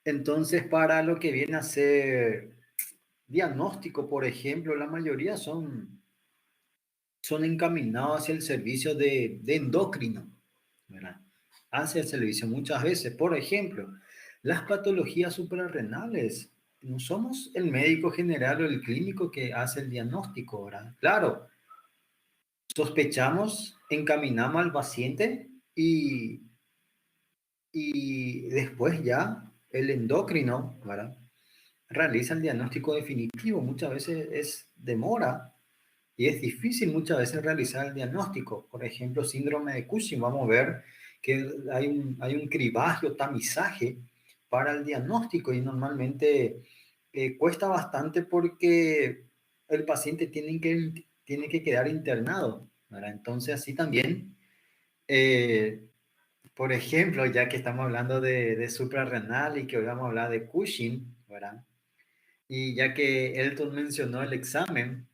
Entonces, para lo que viene a ser diagnóstico, por ejemplo, la mayoría son encaminados hacia el servicio de endocrino, ¿verdad? Hacia el servicio muchas veces. Por ejemplo, las patologías suprarrenales. No somos el médico general o el clínico que hace el diagnóstico, ¿verdad? Claro, sospechamos, encaminamos al paciente y después ya el endocrino, ¿verdad? Realiza el diagnóstico definitivo. Muchas veces es demora y es difícil muchas veces realizar el diagnóstico. Por ejemplo, síndrome de Cushing, vamos a ver que hay un cribaje o tamizaje para el diagnóstico y normalmente cuesta bastante porque el paciente tiene que quedar internado, ¿verdad? Entonces, así también, eh, por ejemplo, ya que estamos hablando de suprarrenal y que hoy vamos a hablar de Cushing, ¿verdad? Y ya que Elton mencionó el examen,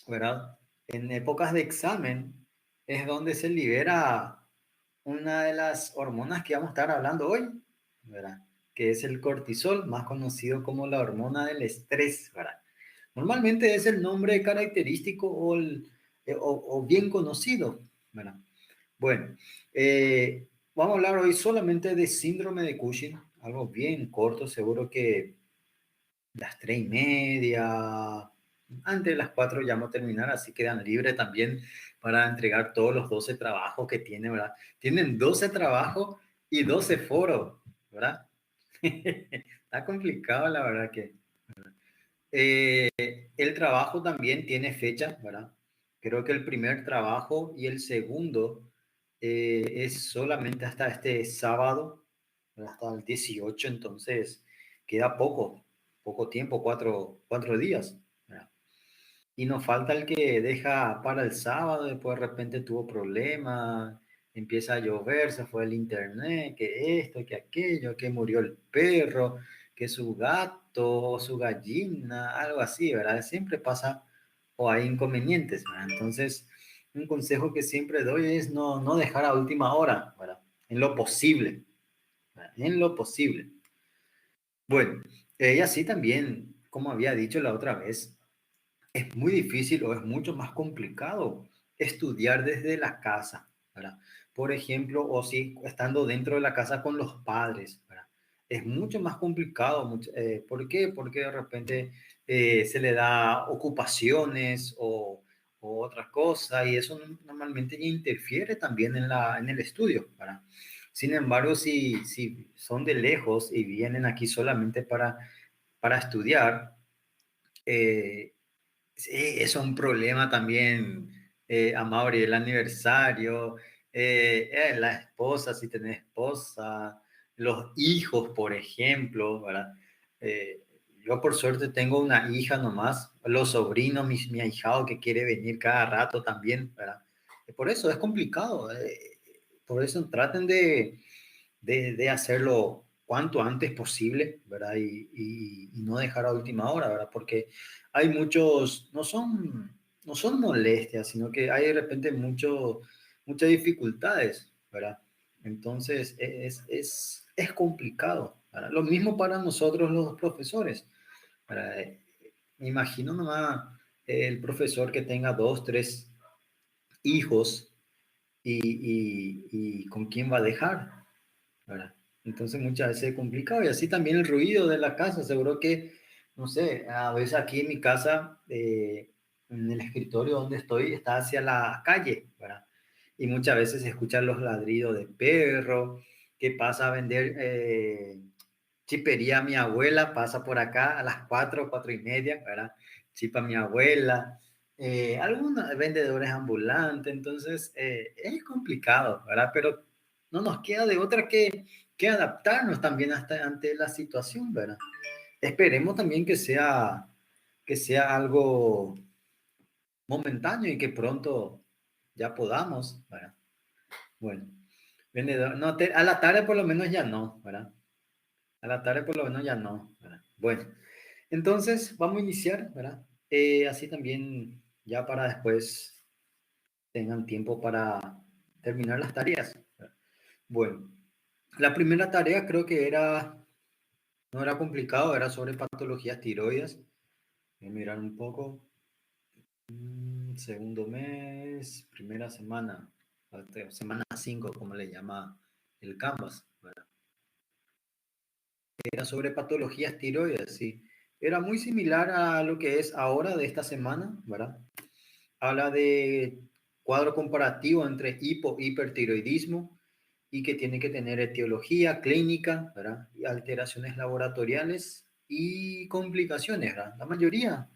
¿verdad? En épocas de examen es donde se libera una de las hormonas que vamos a estar hablando hoy, ¿verdad? Que es el cortisol, más conocido como la hormona del estrés, ¿verdad? Normalmente es el nombre característico o bien conocido, ¿verdad? Bueno, vamos a hablar hoy solamente de síndrome de Cushing, algo bien corto, seguro que las 3:30, antes de las 4 ya vamos a terminar, así quedan libres también para entregar todos los 12 trabajos que tiene, ¿verdad? Tienen 12 trabajos y 12 foros, ¿verdad? Está complicado, la verdad que. El trabajo también tiene fecha, ¿verdad? Creo que el primer trabajo y el segundo es solamente hasta este sábado, ¿verdad? Hasta el 18, entonces queda poco tiempo, cuatro días, ¿verdad? Y nos falta el que deja para el sábado, después de repente tuvo problemas, empieza a llover, se fue el internet, que esto, que aquello, que murió el perro, que su gato, su gallina, algo así, ¿verdad? Siempre pasa o hay inconvenientes, ¿verdad? Entonces, un consejo que siempre doy es no dejar a última hora, ¿verdad? En lo posible, ¿verdad? En lo posible. Bueno, y así también, como había dicho la otra vez, es muy difícil o es mucho más complicado estudiar desde la casa, ¿verdad? Por ejemplo, o si estando dentro de la casa con los padres, ¿verdad? Es mucho más complicado. ¿Por qué? Porque de repente se le da ocupaciones o otras cosas y eso normalmente interfiere también en el estudio, ¿verdad? Sin embargo, si son de lejos y vienen aquí solamente para estudiar, eh, sí, es un problema también, Amaury, el aniversario, la esposa, si tenés esposa, los hijos, por ejemplo, ¿verdad? Eh, yo por suerte tengo una hija nomás, los sobrinos, mi ahijado que quiere venir cada rato también, ¿verdad? Por eso es complicado, por eso traten de hacerlo cuanto antes posible, ¿verdad? Y no dejar a última hora, ¿verdad? Porque hay muchos, no son molestias, sino que hay de repente muchas dificultades, ¿verdad? Entonces es complicado, ¿verdad? Lo mismo para nosotros los profesores, ¿verdad? Me imagino nomás el profesor que tenga dos, tres hijos y con quién va a dejar, ¿verdad? Entonces muchas veces es complicado y así también el ruido de la casa, seguro que, no sé, a veces aquí en mi casa, en el escritorio donde estoy, está hacia la calle, ¿verdad? Y muchas veces se escuchan los ladridos de perro, que pasa a vender chipería a mi abuela, pasa por acá a las 4:30, ¿verdad? Chipa a mi abuela, algunos vendedores ambulantes, entonces es complicado, ¿verdad? Pero no nos queda de otra que adaptarnos también hasta ante la situación, ¿verdad? Esperemos también que sea algo momentáneo y que pronto ya podamos, ¿verdad? Bueno, vendedor, no, a la tarde por lo menos ya no, ¿verdad? A la tarde por lo menos ya no, ¿verdad? Bueno, entonces vamos a iniciar, ¿verdad? Así también ya para después tengan tiempo para terminar las tareas, ¿verdad? Bueno, la primera tarea creo que era No era complicado, era sobre patologías tiroides. Voy a mirar un poco. Segundo mes, primera semana, semana 5 como le llama el Canvas, ¿verdad? Era sobre patologías tiroides, sí. Era muy similar a lo que es ahora de esta semana, ¿verdad? Habla de cuadro comparativo entre hipertiroidismo y que tiene que tener etiología clínica, ¿verdad? Y alteraciones laboratoriales y complicaciones, ¿verdad? La mayoría,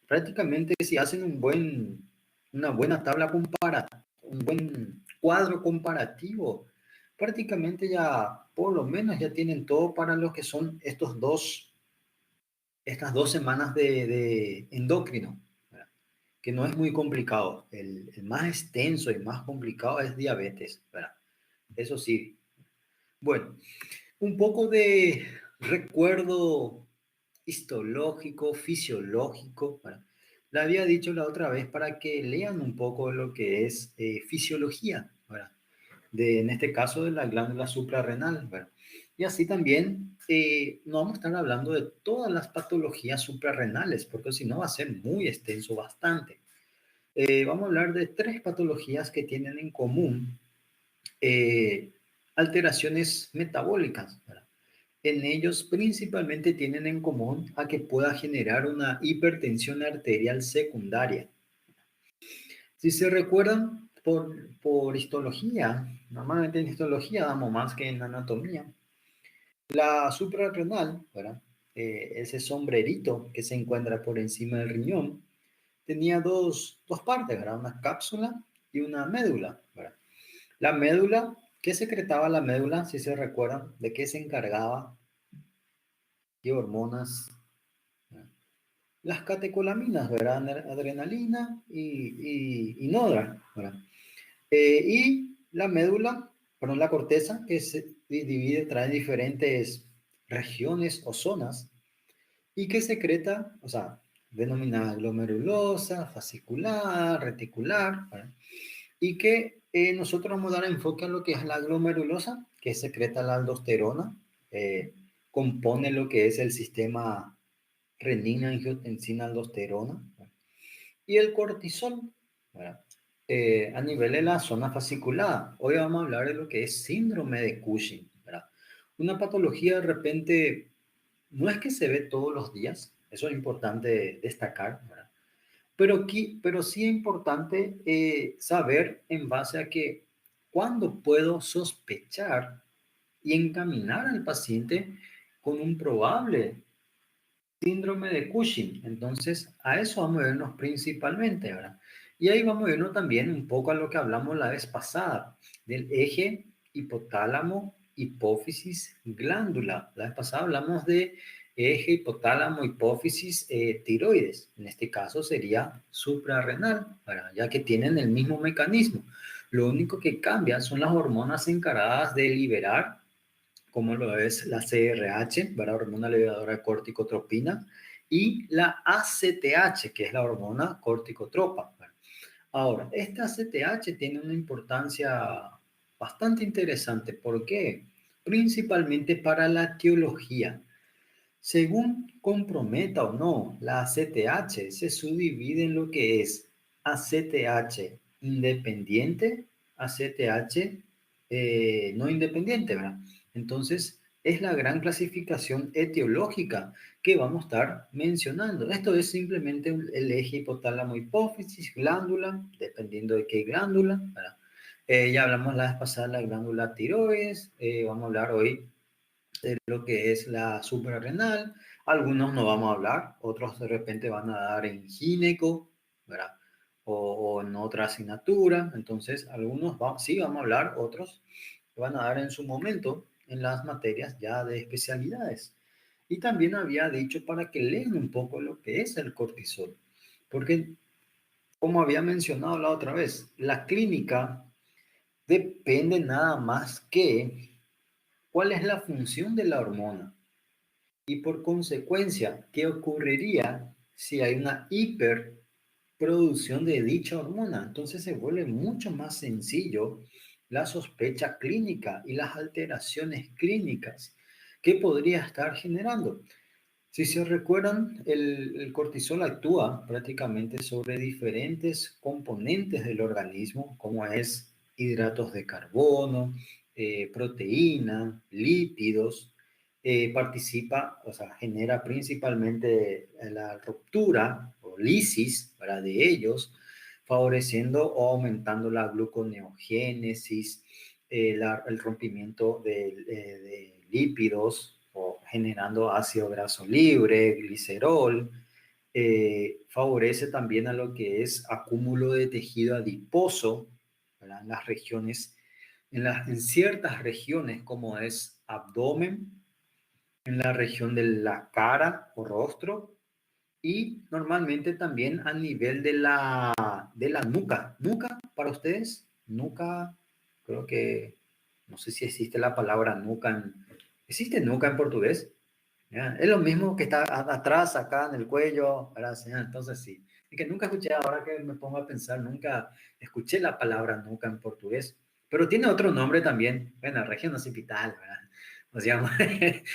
prácticamente si hacen una buena tabla comparativa, un buen cuadro comparativo, prácticamente ya, por lo menos ya tienen todo para lo que son estas 2 semanas de endocrino, ¿verdad? Que no es muy complicado. El más extenso y más complicado es diabetes, ¿verdad? Eso sí. Bueno, un poco de recuerdo histológico, fisiológico, ¿verdad? Le había dicho la otra vez para que lean un poco lo que es fisiología, ¿verdad? En este caso de la glándula suprarrenal, ¿verdad? Y así también no vamos a estar hablando de todas las patologías suprarrenales, porque si no va a ser muy extenso bastante. Vamos a hablar de 3 patologías que tienen en común eh, alteraciones metabólicas, ¿verdad? En ellos principalmente tienen en común a que pueda generar una hipertensión arterial secundaria. Si se recuerdan por histología, normalmente en histología damos más que en anatomía, la suprarrenal, ¿verdad? Ese sombrerito que se encuentra por encima del riñón, tenía dos partes, ¿verdad? Una cápsula y una médula, ¿verdad? La médula, ¿qué secretaba la médula? Si se recuerdan, ¿de qué se encargaba? ¿Qué hormonas? Las catecolaminas, ¿verdad? Adrenalina y nodra, ¿verdad? Y la médula, perdón, la corteza, que se divide, trae diferentes regiones o zonas y que secreta, o sea, denominada glomerulosa, fascicular, reticular, ¿verdad? Y que nosotros vamos a dar enfoque a lo que es la glomerulosa, que secreta la aldosterona, eh, compone lo que es el sistema renina, angiotensina, aldosterona, ¿verdad? Y el cortisol, ¿verdad? A nivel de la zona fascicular. Hoy vamos a hablar de lo que es síndrome de Cushing, ¿verdad? Una patología de repente no es que se ve todos los días, eso es importante destacar, ¿verdad? Pero sí es importante saber en base a que cuándo puedo sospechar y encaminar al paciente con un probable síndrome de Cushing. Entonces, a eso vamos a vernos principalmente, ¿verdad? Y ahí vamos a vernos también un poco a lo que hablamos la vez pasada, del eje hipotálamo, hipófisis, glándula. La vez pasada hablamos de eje hipotálamo, hipófisis, tiroides. En este caso sería suprarrenal, ¿verdad? Ya que tienen el mismo mecanismo. Lo único que cambia son las hormonas encargadas de liberar como lo es la CRH, ¿verdad? Hormona liberadora de corticotropina, y la ACTH, que es la hormona corticotropa, ¿verdad? Ahora, esta ACTH tiene una importancia bastante interesante. ¿Por qué? Principalmente para la etiología. Según comprometa o no, la ACTH se subdivide en lo que es ACTH independiente, ACTH no independiente, ¿verdad? Entonces, es la gran clasificación etiológica que vamos a estar mencionando. Esto es simplemente el eje hipotálamo hipófisis, glándula, dependiendo de qué glándula, ¿verdad? Ya hablamos la vez pasada de la glándula tiroides, vamos a hablar hoy de lo que es la suprarrenal. Algunos no vamos a hablar, otros de repente van a dar en gineco, ¿verdad? O en otra asignatura. Entonces, algunos sí vamos a hablar, otros van a dar en su momento en las materias ya de especialidades. Y también había dicho para que lean un poco lo que es el cortisol, porque como había mencionado la otra vez, la clínica depende nada más que cuál es la función de la hormona. Y por consecuencia, ¿qué ocurriría si hay una hiperproducción de dicha hormona? Entonces se vuelve mucho más sencillo la sospecha clínica y las alteraciones clínicas. ¿Qué podría estar generando? Si se recuerdan, el cortisol actúa prácticamente sobre diferentes componentes del organismo, como es hidratos de carbono, proteína, lípidos. Participa, o sea, genera principalmente la ruptura o lisis, ¿verdad?, de ellos, favoreciendo o aumentando la gluconeogénesis, el rompimiento de lípidos o generando ácido graso libre, glicerol. Favorece también a lo que es acúmulo de tejido adiposo, ¿verdad?, en las regiones, en ciertas regiones como es abdomen, en la región de la cara o rostro y normalmente también a nivel de la nuca. ¿Nuca para ustedes? Nuca, creo que, no sé si existe la palabra nuca ¿existe nuca en portugués? ¿Ya? Es lo mismo que está atrás, acá en el cuello, ¿verdad? Sí, entonces sí. Es que nunca escuché, ahora que me pongo a pensar, nunca escuché la palabra nuca en portugués, pero tiene otro nombre también, bueno, región occipital, ¿verdad? O sea,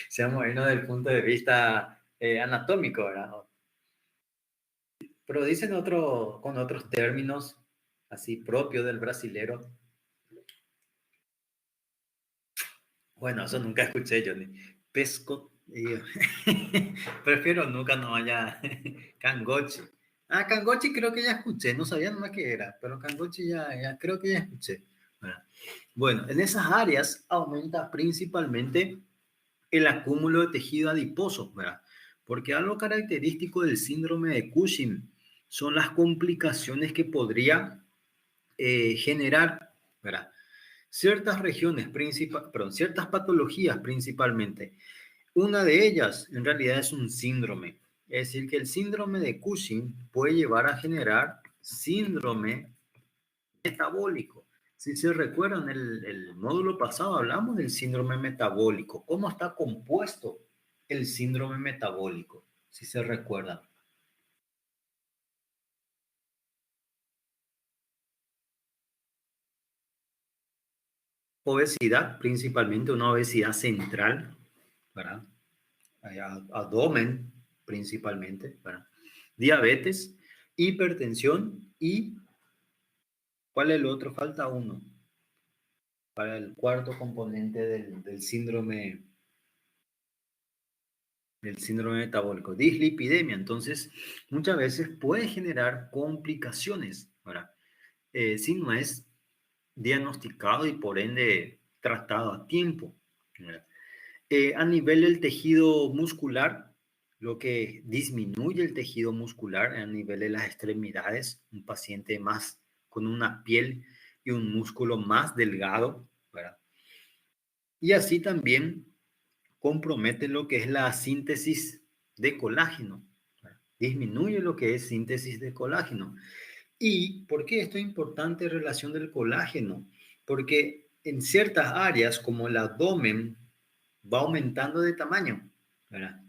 seamos bueno del punto de vista anatómico, ¿verdad? Pero dicen con otros términos así propios del brasilero. Bueno, eso nunca escuché, Johnny. Pesco. Prefiero nunca no haya cangoche. Ah, cangoche creo que ya escuché, no sabía nomás qué era, pero cangoche ya creo que ya escuché. Bueno, en esas áreas aumenta principalmente el acúmulo de tejido adiposo, ¿verdad? Porque algo característico del síndrome de Cushing son las complicaciones que podría generar, ¿verdad? Ciertas regiones perdón, ciertas patologías principalmente. Una de ellas en realidad es un síndrome. Es decir, que el síndrome de Cushing puede llevar a generar síndrome metabólico. Si se recuerdan, el módulo pasado hablamos del síndrome metabólico. ¿Cómo está compuesto el síndrome metabólico? Si se recuerdan. Obesidad, principalmente una obesidad central, ¿verdad? Abdomen, principalmente, ¿verdad? Diabetes, hipertensión y ¿cuál es el otro? Falta uno para el cuarto componente del síndrome metabólico, dislipidemia. Entonces, muchas veces puede generar complicaciones, ¿verdad? Si no es diagnosticado y por ende tratado a tiempo, ¿verdad? A nivel del tejido muscular, lo que disminuye el tejido muscular a nivel de las extremidades, un paciente más con una piel y un músculo más delgado, ¿verdad? Y así también compromete lo que es la síntesis de colágeno, ¿verdad? Disminuye lo que es síntesis de colágeno. ¿Y por qué esto es importante en relación del colágeno? Porque en ciertas áreas, como el abdomen, va aumentando de tamaño, ¿verdad?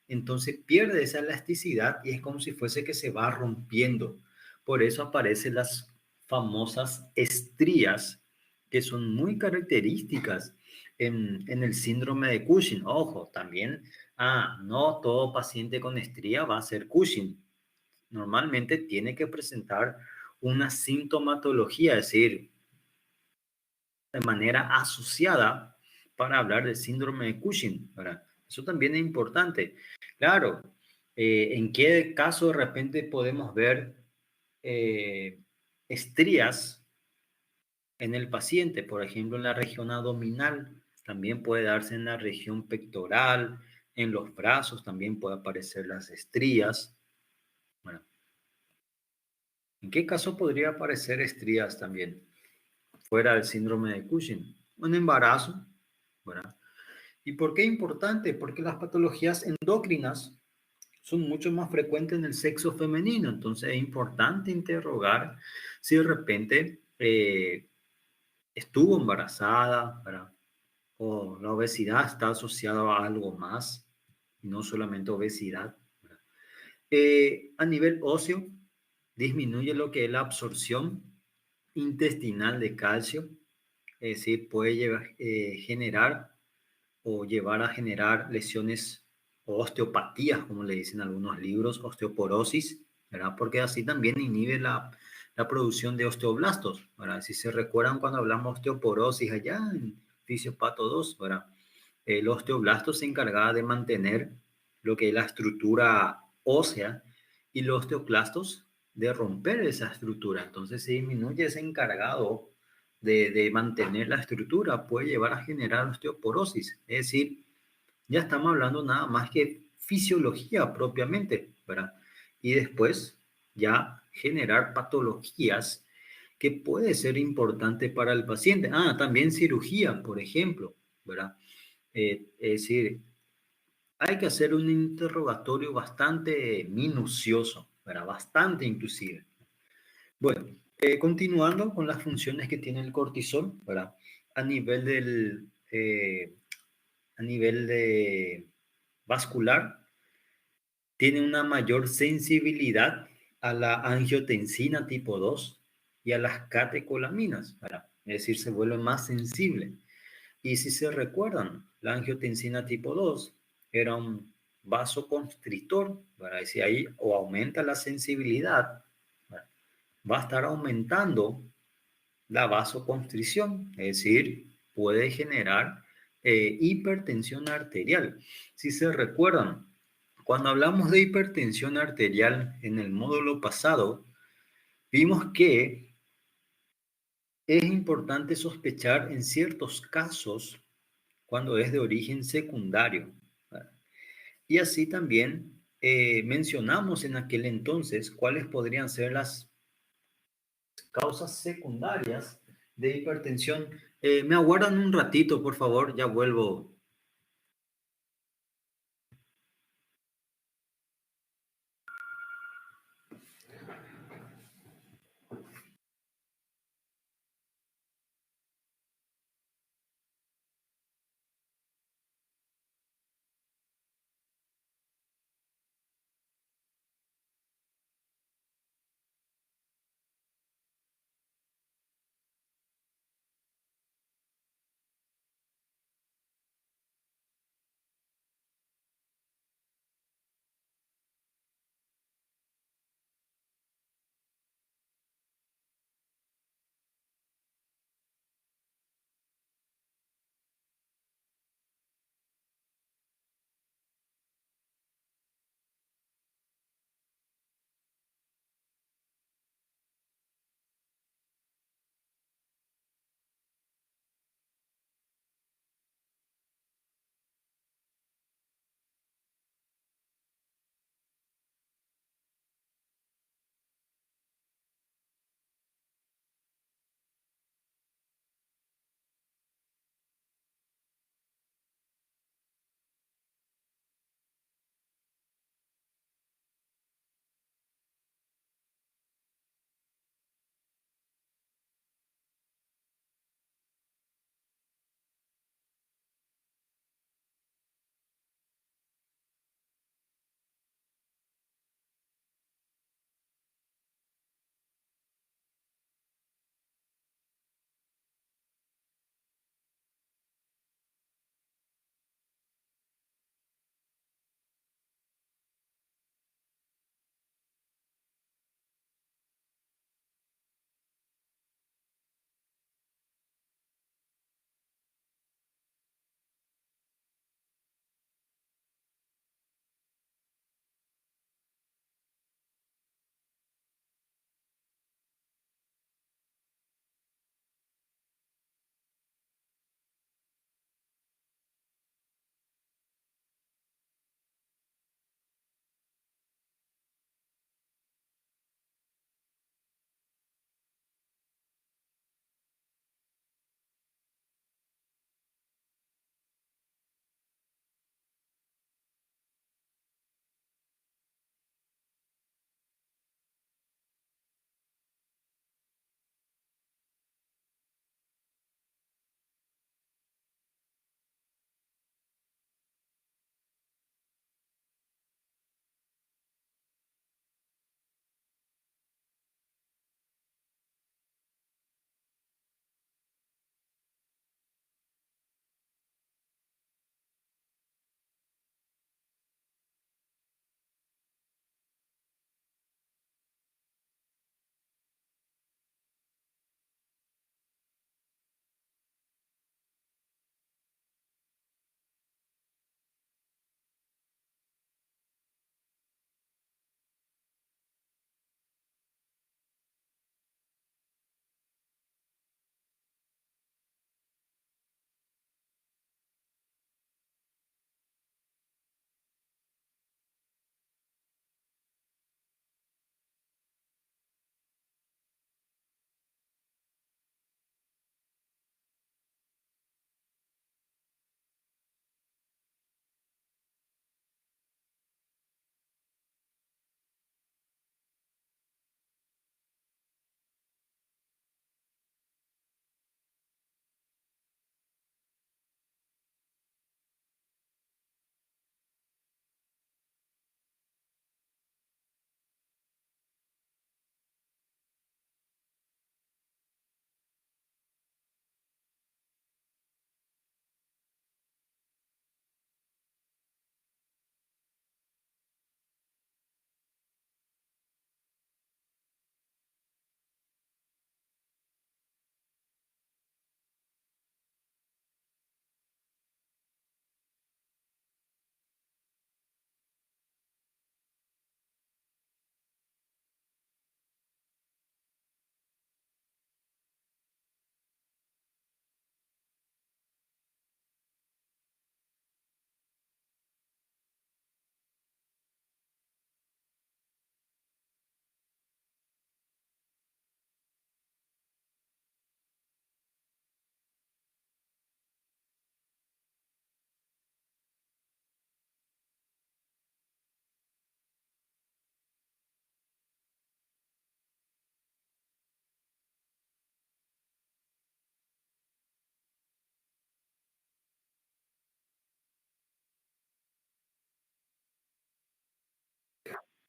Entonces pierde esa elasticidad y es como si fuese que se va rompiendo. Por eso aparecen las famosas estrías, que son muy características en el síndrome de Cushing. Ojo, también, no todo paciente con estría va a ser Cushing. Normalmente tiene que presentar una sintomatología, es decir, de manera asociada para hablar del síndrome de Cushing, ¿verdad? Eso también es importante. Claro, ¿en qué caso de repente podemos ver estrías en el paciente? Por ejemplo, en la región abdominal, también puede darse en la región pectoral, en los brazos también puede aparecer las estrías. Bueno, ¿en qué caso podría aparecer estrías también fuera del síndrome de Cushing? Un embarazo, ¿verdad? ¿Y por qué importante? Porque las patologías endocrinas son mucho más frecuentes en el sexo femenino, entonces es importante interrogar si de repente estuvo embarazada, ¿verdad? O la obesidad está asociada a algo más, y no solamente obesidad, ¿verdad? A nivel óseo, disminuye lo que es la absorción intestinal de calcio, es decir, puede generar o llevar a generar lesiones o osteopatías, como le dicen algunos libros, osteoporosis, ¿verdad? Porque así también inhibe la producción de osteoblastos, ¿verdad? Si se recuerdan cuando hablamos de osteoporosis allá en Fisiopato 2, ¿verdad? El osteoblasto se encargaba de mantener lo que es la estructura ósea y los osteoclastos de romper esa estructura. Entonces, si disminuye ese encargado de mantener la estructura, puede llevar a generar osteoporosis. Es decir, ya estamos hablando nada más que fisiología propiamente, ¿verdad? Y después ya generar patologías que puede ser importante para el paciente. Ah, también cirugía, por ejemplo, ¿verdad? Es decir, hay que hacer un interrogatorio bastante minucioso, ¿verdad? Bastante inclusive. Bueno, continuando con las funciones que tiene el cortisol, ¿verdad? A nivel a nivel de vascular, tiene una mayor sensibilidad a la angiotensina tipo 2 y a las catecolaminas, ¿verdad? Es decir, se vuelve más sensible. Y si se recuerdan, la angiotensina tipo 2 era un vasoconstrictor, ¿verdad? Y si ahí o aumenta la sensibilidad, ¿verdad? Va a estar aumentando la vasoconstricción, es decir, puede generar hipertensión arterial. Si se recuerdan, cuando hablamos de hipertensión arterial en el módulo pasado, vimos que es importante sospechar en ciertos casos cuando es de origen secundario. ¿Verdad? Y así también mencionamos en aquel entonces cuáles podrían ser las causas secundarias de hipertensión. Me aguardan un ratito, por favor, ya vuelvo.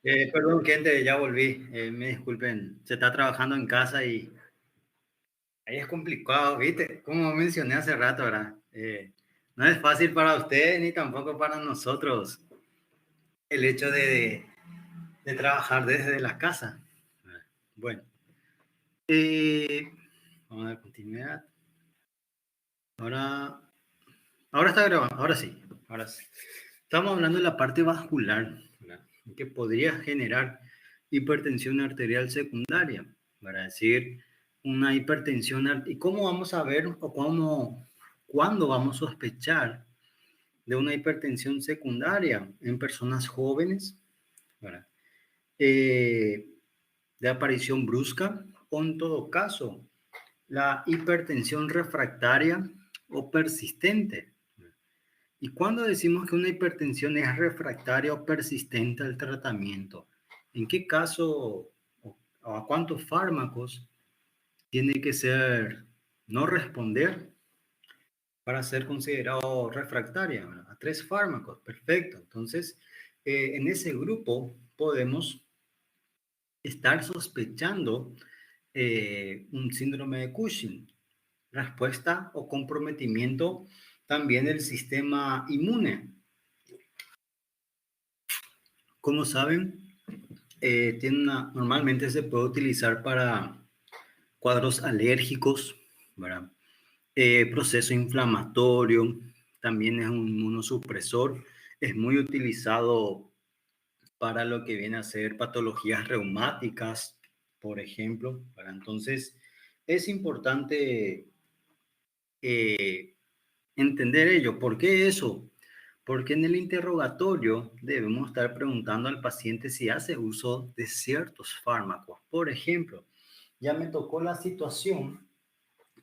Perdón, gente, ya volví. Me disculpen, se está trabajando en casa y ahí es complicado, ¿viste? Como mencioné hace rato, ¿verdad? No es fácil para ustedes ni tampoco para nosotros el hecho de trabajar desde la casa. Bueno, eh, vamos a dar continuidad. Ahora, ahora está grabando, ahora sí, ahora sí. Estamos hablando de la parte vascular, ¿verdad? Que podría generar hipertensión arterial secundaria, para decir una hipertensión. ¿Y cómo vamos a ver o cuándo vamos a sospechar de una hipertensión secundaria en personas jóvenes, ¿verdad? De aparición brusca o en todo caso la hipertensión refractaria o persistente? ¿Y cuándo decimos que una hipertensión es refractaria o persistente al tratamiento? ¿En qué caso o a cuántos fármacos tiene que ser no responder para ser considerado refractaria? ¿Verdad? A 3 fármacos, perfecto. Entonces, en ese grupo podemos estar sospechando un síndrome de Cushing, respuesta o comprometimiento también del sistema inmune. Como saben, normalmente se puede utilizar para cuadros alérgicos, ¿verdad? Proceso inflamatorio, también es un inmunosupresor, es muy utilizado para lo que viene a ser patologías reumáticas, por ejemplo. Entonces, es importante entender ello. ¿Por qué eso? Porque en el interrogatorio debemos estar preguntando al paciente si hace uso de ciertos fármacos. Por ejemplo, ya me tocó la situación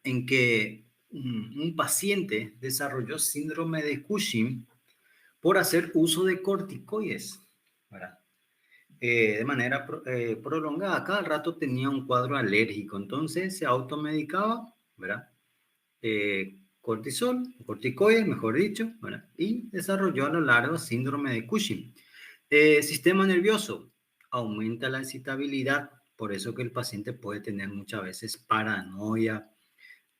en que un paciente desarrolló síndrome de Cushing por hacer uso de corticoides, ¿verdad? De manera prolongada. Cada rato tenía un cuadro alérgico, entonces se automedicaba, ¿verdad? Cortisol, corticoides, mejor dicho, ¿verdad? Y desarrolló a lo largo síndrome de Cushing. Sistema nervioso, aumenta la excitabilidad, por eso que el paciente puede tener muchas veces paranoia,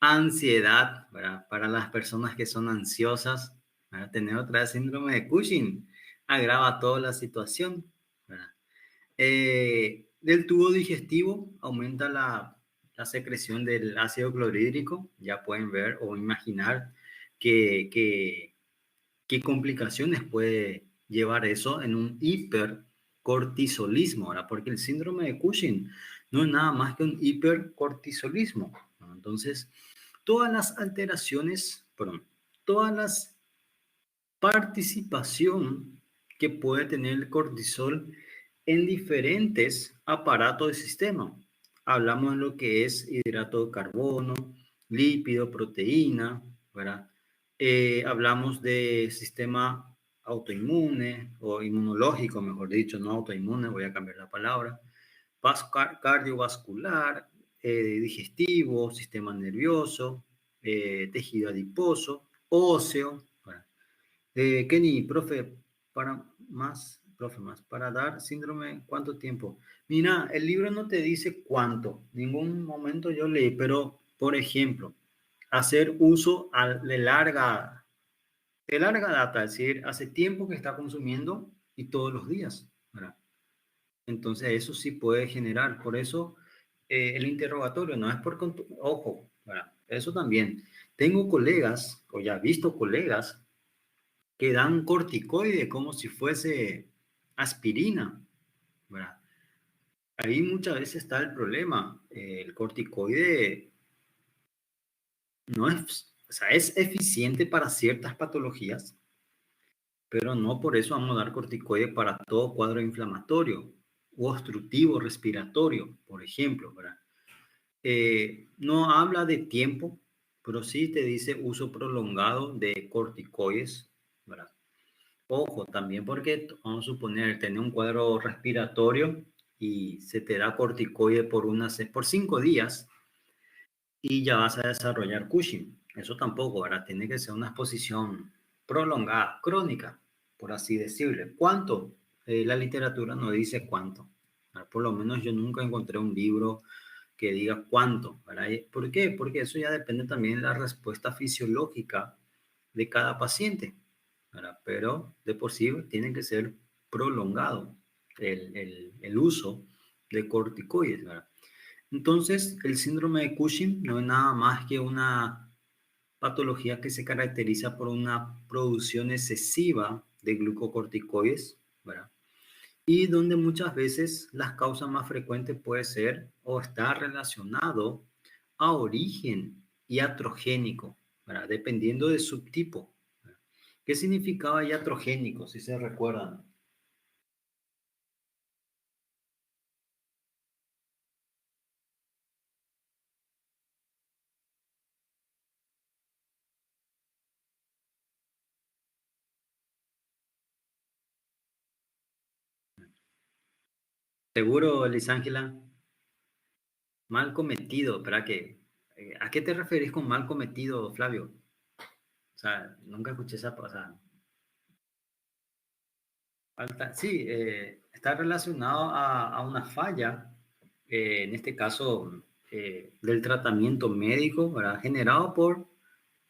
ansiedad, ¿verdad? Para las personas que son ansiosas, ¿verdad? Tener otra vez síndrome de Cushing agrava toda la situación, ¿verdad? Del tubo digestivo aumenta la secreción del ácido clorhídrico. Ya pueden ver o imaginar qué complicaciones puede llevar eso en un hipercortisolismo, ¿verdad? Porque el síndrome de Cushing no es nada más que un hipercortisolismo, ¿no? Entonces, todas las alteraciones, perdón, todas las participación que puede tener el cortisol en diferentes aparatos del sistema. Hablamos de lo que es hidrato de carbono, lípido, proteína, ¿verdad? Hablamos de sistema autoinmune o inmunológico, mejor dicho, no autoinmune, voy a cambiar la palabra, cardiovascular, digestivo, sistema nervioso, tejido adiposo, óseo, ¿verdad? Kenny, profe, para dar síndrome, ¿cuánto tiempo? Mira, el libro no te dice cuánto, ningún momento yo leí, pero, por ejemplo, hacer uso de larga data, es decir, hace tiempo que está consumiendo y todos los días, ¿verdad? Entonces, eso sí puede generar, por eso el interrogatorio no es ojo, ¿verdad? Eso también. Tengo colegas, o ya he visto colegas, que dan corticoide como si fuese aspirina, ¿verdad? Ahí muchas veces está el problema. El corticoide no es, o sea, es eficiente para ciertas patologías, pero no por eso vamos a dar corticoide para todo cuadro inflamatorio u obstructivo respiratorio, por ejemplo, ¿verdad? No habla de tiempo, pero sí te dice uso prolongado de corticoides, ¿verdad? Ojo, también porque vamos a suponer tener un cuadro respiratorio y se te da corticoide por 5 días y ya vas a desarrollar Cushing. Eso tampoco, ¿verdad? Tiene que ser una exposición prolongada, crónica, por así decirle. ¿Cuánto? la literatura no dice cuánto. Por lo menos yo nunca encontré un libro que diga cuánto, ¿verdad? ¿Por qué? Porque eso ya depende también de la respuesta fisiológica de cada paciente, ¿verdad? Pero de por sí tiene que ser prolongado el uso de corticoides, ¿verdad? Entonces, el síndrome de Cushing no es nada más que una patología que se caracteriza por una producción excesiva de glucocorticoides, ¿verdad? Y donde muchas veces las causas más frecuentes puede ser o está relacionado a origen iatrogénico, ¿verdad? Dependiendo de subtipo. ¿Verdad? ¿Qué significaba iatrogénico, si se recuerdan? Seguro, Lisángela, mal cometido, ¿para qué? ¿A qué te referís con mal cometido, Flavio? O sea, nunca escuché esa pasada. Sí, está relacionado a una falla, en este caso del tratamiento médico, ¿verdad? Generado por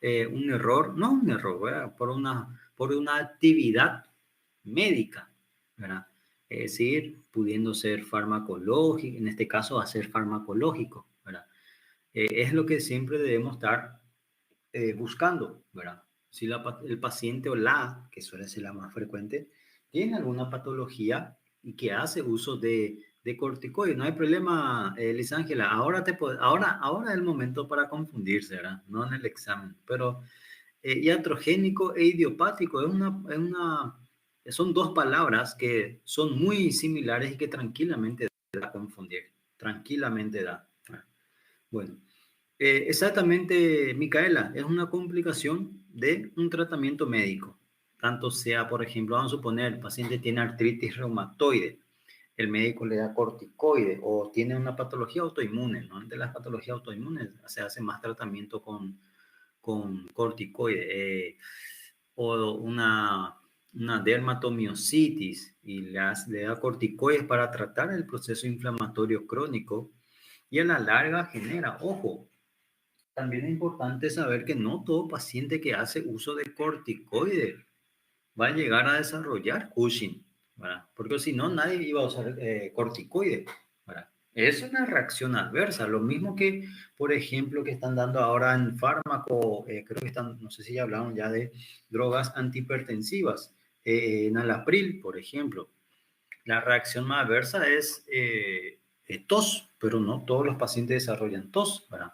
un error, no un error, ¿verdad? Por una actividad médica, ¿verdad? Es decir, pudiendo ser farmacológico, en este caso va a ser farmacológico, ¿verdad? Es lo que siempre debemos estar buscando, ¿verdad? Si el paciente o que suele ser la más frecuente, tiene alguna patología y que hace uso de corticoides. No hay problema, Lisángela. Ahora es el momento para confundirse, ¿verdad? No en el examen. Pero iatrogénico e idiopático son dos palabras que son muy similares y que tranquilamente da a confundir. Tranquilamente da. Bueno. Exactamente, Micaela, es una complicación de un tratamiento médico. Tanto sea, por ejemplo, vamos a suponer, el paciente tiene artritis reumatoide, el médico le da corticoide o tiene una patología autoinmune, ¿no? De las patologías autoinmunes se hace más tratamiento con corticoide, o una dermatomiositis y le da corticoides para tratar el proceso inflamatorio crónico y a la larga genera, ojo, también es importante saber que no todo paciente que hace uso de corticoides va a llegar a desarrollar Cushing, ¿verdad? Porque si no, nadie iba a usar corticoides, ¿verdad? Es una reacción adversa, lo mismo que, por ejemplo, que están dando ahora en fármaco, creo que están, no sé si ya hablaron ya de drogas antihipertensivas, enalapril, por ejemplo. La reacción más adversa es tos, pero no todos los pacientes desarrollan tos, ¿verdad?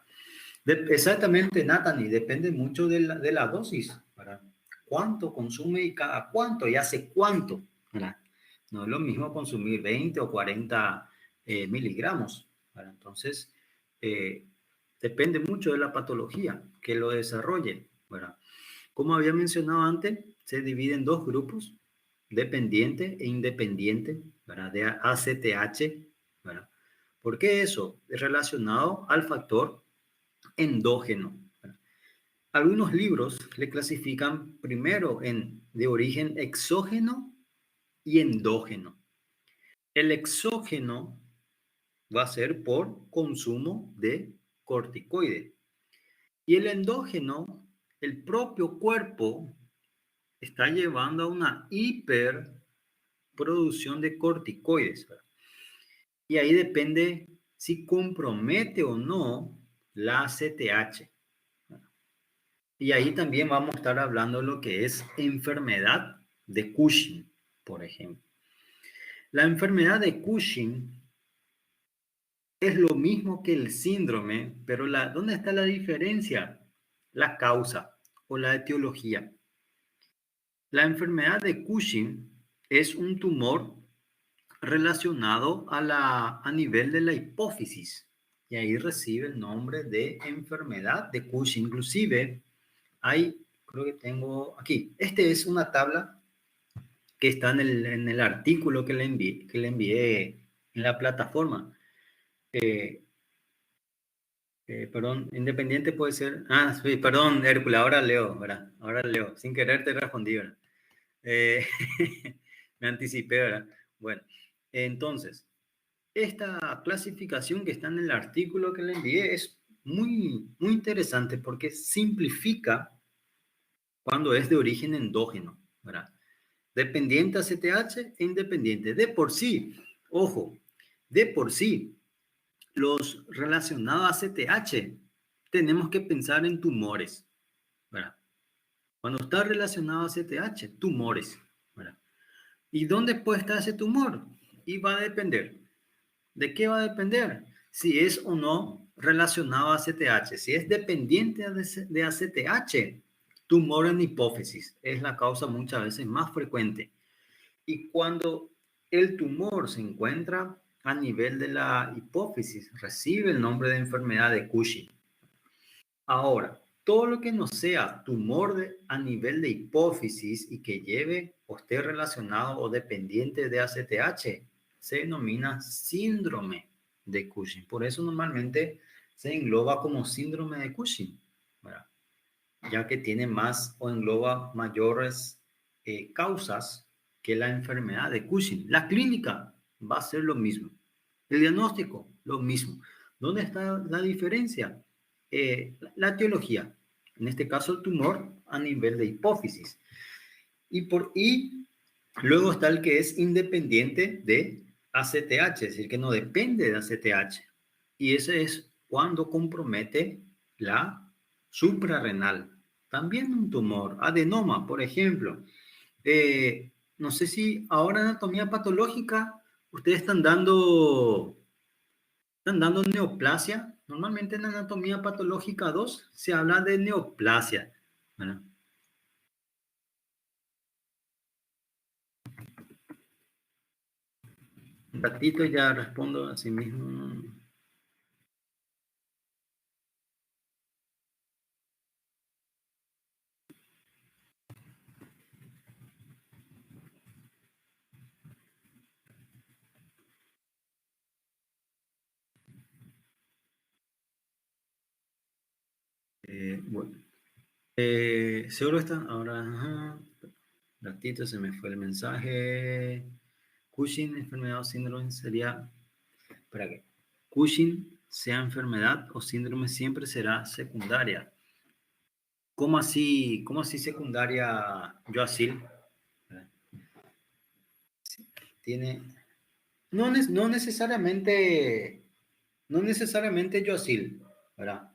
Exactamente, Nathan, depende mucho de la dosis, ¿verdad? ¿Cuánto consume y cada cuánto y hace cuánto? ¿Verdad? No es lo mismo consumir 20 o 40 miligramos, ¿verdad? Entonces, eh, depende mucho de la patología que lo desarrolle, ¿verdad? Como había mencionado antes, se divide en dos grupos, dependiente e independiente, ¿verdad? De ACTH, ¿verdad? ¿Por qué eso? Es relacionado al factor endógeno. Algunos libros le clasifican primero de origen exógeno y endógeno. El exógeno va a ser por consumo de corticoide. Y el endógeno, el propio cuerpo está llevando a una hiperproducción de corticoides. Y ahí depende si compromete o no la ACTH. Y ahí también vamos a estar hablando de lo que es enfermedad de Cushing, por ejemplo. La enfermedad de Cushing es lo mismo que el síndrome, pero ¿dónde está la diferencia? La causa o la etiología. La enfermedad de Cushing es un tumor relacionado a nivel de la hipófisis y ahí recibe el nombre de enfermedad de Cushing. Inclusive creo que tengo aquí, este es una tabla que está en el artículo que le envié en la plataforma. Eh, perdón, independiente puede ser. Ah, sí, perdón, Hércules, ahora leo, ¿verdad? Ahora leo, sin querer te respondí, ¿verdad? Eh, me anticipé, ¿verdad? Bueno, entonces, esta clasificación que está en el artículo que le envié es muy, muy interesante porque simplifica cuando es de origen endógeno, ¿verdad? Dependiente ACTH e independiente. De por sí, ojo, de por sí, los relacionados a ACTH, tenemos que pensar en tumores, ¿verdad? Cuando está relacionado a ACTH, tumores, ¿verdad? ¿Y dónde puede estar ese tumor? Y va a depender. ¿De qué va a depender? Si es o no relacionado a ACTH. Si es dependiente de ACTH, tumor en hipófisis es la causa muchas veces más frecuente. Y cuando el tumor se encuentra a nivel de la hipófisis, recibe el nombre de enfermedad de Cushing. Ahora, todo lo que no sea tumor a nivel de hipófisis y que lleve o esté relacionado o dependiente de ACTH, se denomina síndrome de Cushing. Por eso normalmente se engloba como síndrome de Cushing, ¿verdad? Ya que tiene más o engloba mayores causas que la enfermedad de Cushing. La clínica va a ser lo mismo. El diagnóstico, lo mismo. ¿Dónde está la diferencia? La etiología. En este caso, el tumor a nivel de hipófisis. Y luego está el que es independiente de ACTH, es decir, que no depende de ACTH. Y ese es cuando compromete la suprarrenal. También un tumor, adenoma, por ejemplo. No sé si ahora en anatomía patológica ustedes están dando neoplasia. Normalmente en anatomía patológica 2 se habla de neoplasia, ¿verdad? Un ratito ya respondo a sí mismo. Bueno, seguro está. Ahora, ajá, ratito se me fue el mensaje. Cushing, enfermedad o síndrome sería. ¿Para qué? Cushing, sea enfermedad o síndrome, siempre será secundaria. ¿Cómo así secundaria, Joacil? Tiene. No necesariamente. No necesariamente, Joacil, ¿verdad?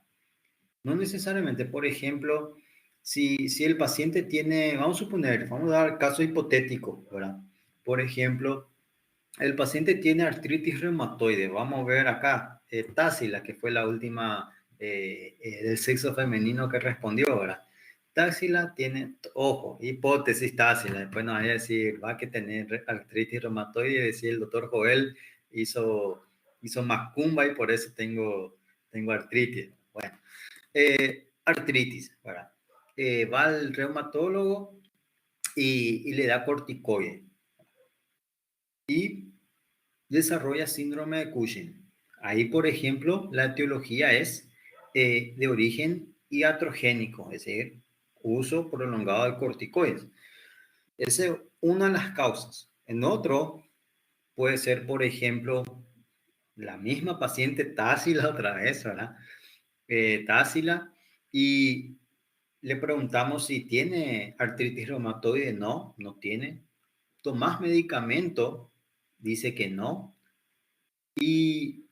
No necesariamente, por ejemplo, si el paciente tiene, vamos a suponer, vamos a dar caso hipotético, ¿verdad? Por ejemplo, el paciente tiene artritis reumatoide, vamos a ver acá, Társila, que fue la última del sexo femenino que respondió, ¿verdad? Társila tiene, ojo, hipótesis Társila, después nos va a decir, va a que tener artritis reumatoide, y decir el doctor Joel hizo macumba y por eso tengo artritis. Bueno, artritis, ¿verdad? Va al reumatólogo y le da corticoide y desarrolla síndrome de Cushing. Ahí, por ejemplo, la etiología es de origen iatrogénico, es decir, uso prolongado de corticoides. Esa es una de las causas. En otro puede ser, por ejemplo, la misma paciente Társila otra vez, ¿verdad? Társila, y le preguntamos si tiene artritis reumatoide. No, no tiene. ¿Tomás medicamento? Dice que no. Y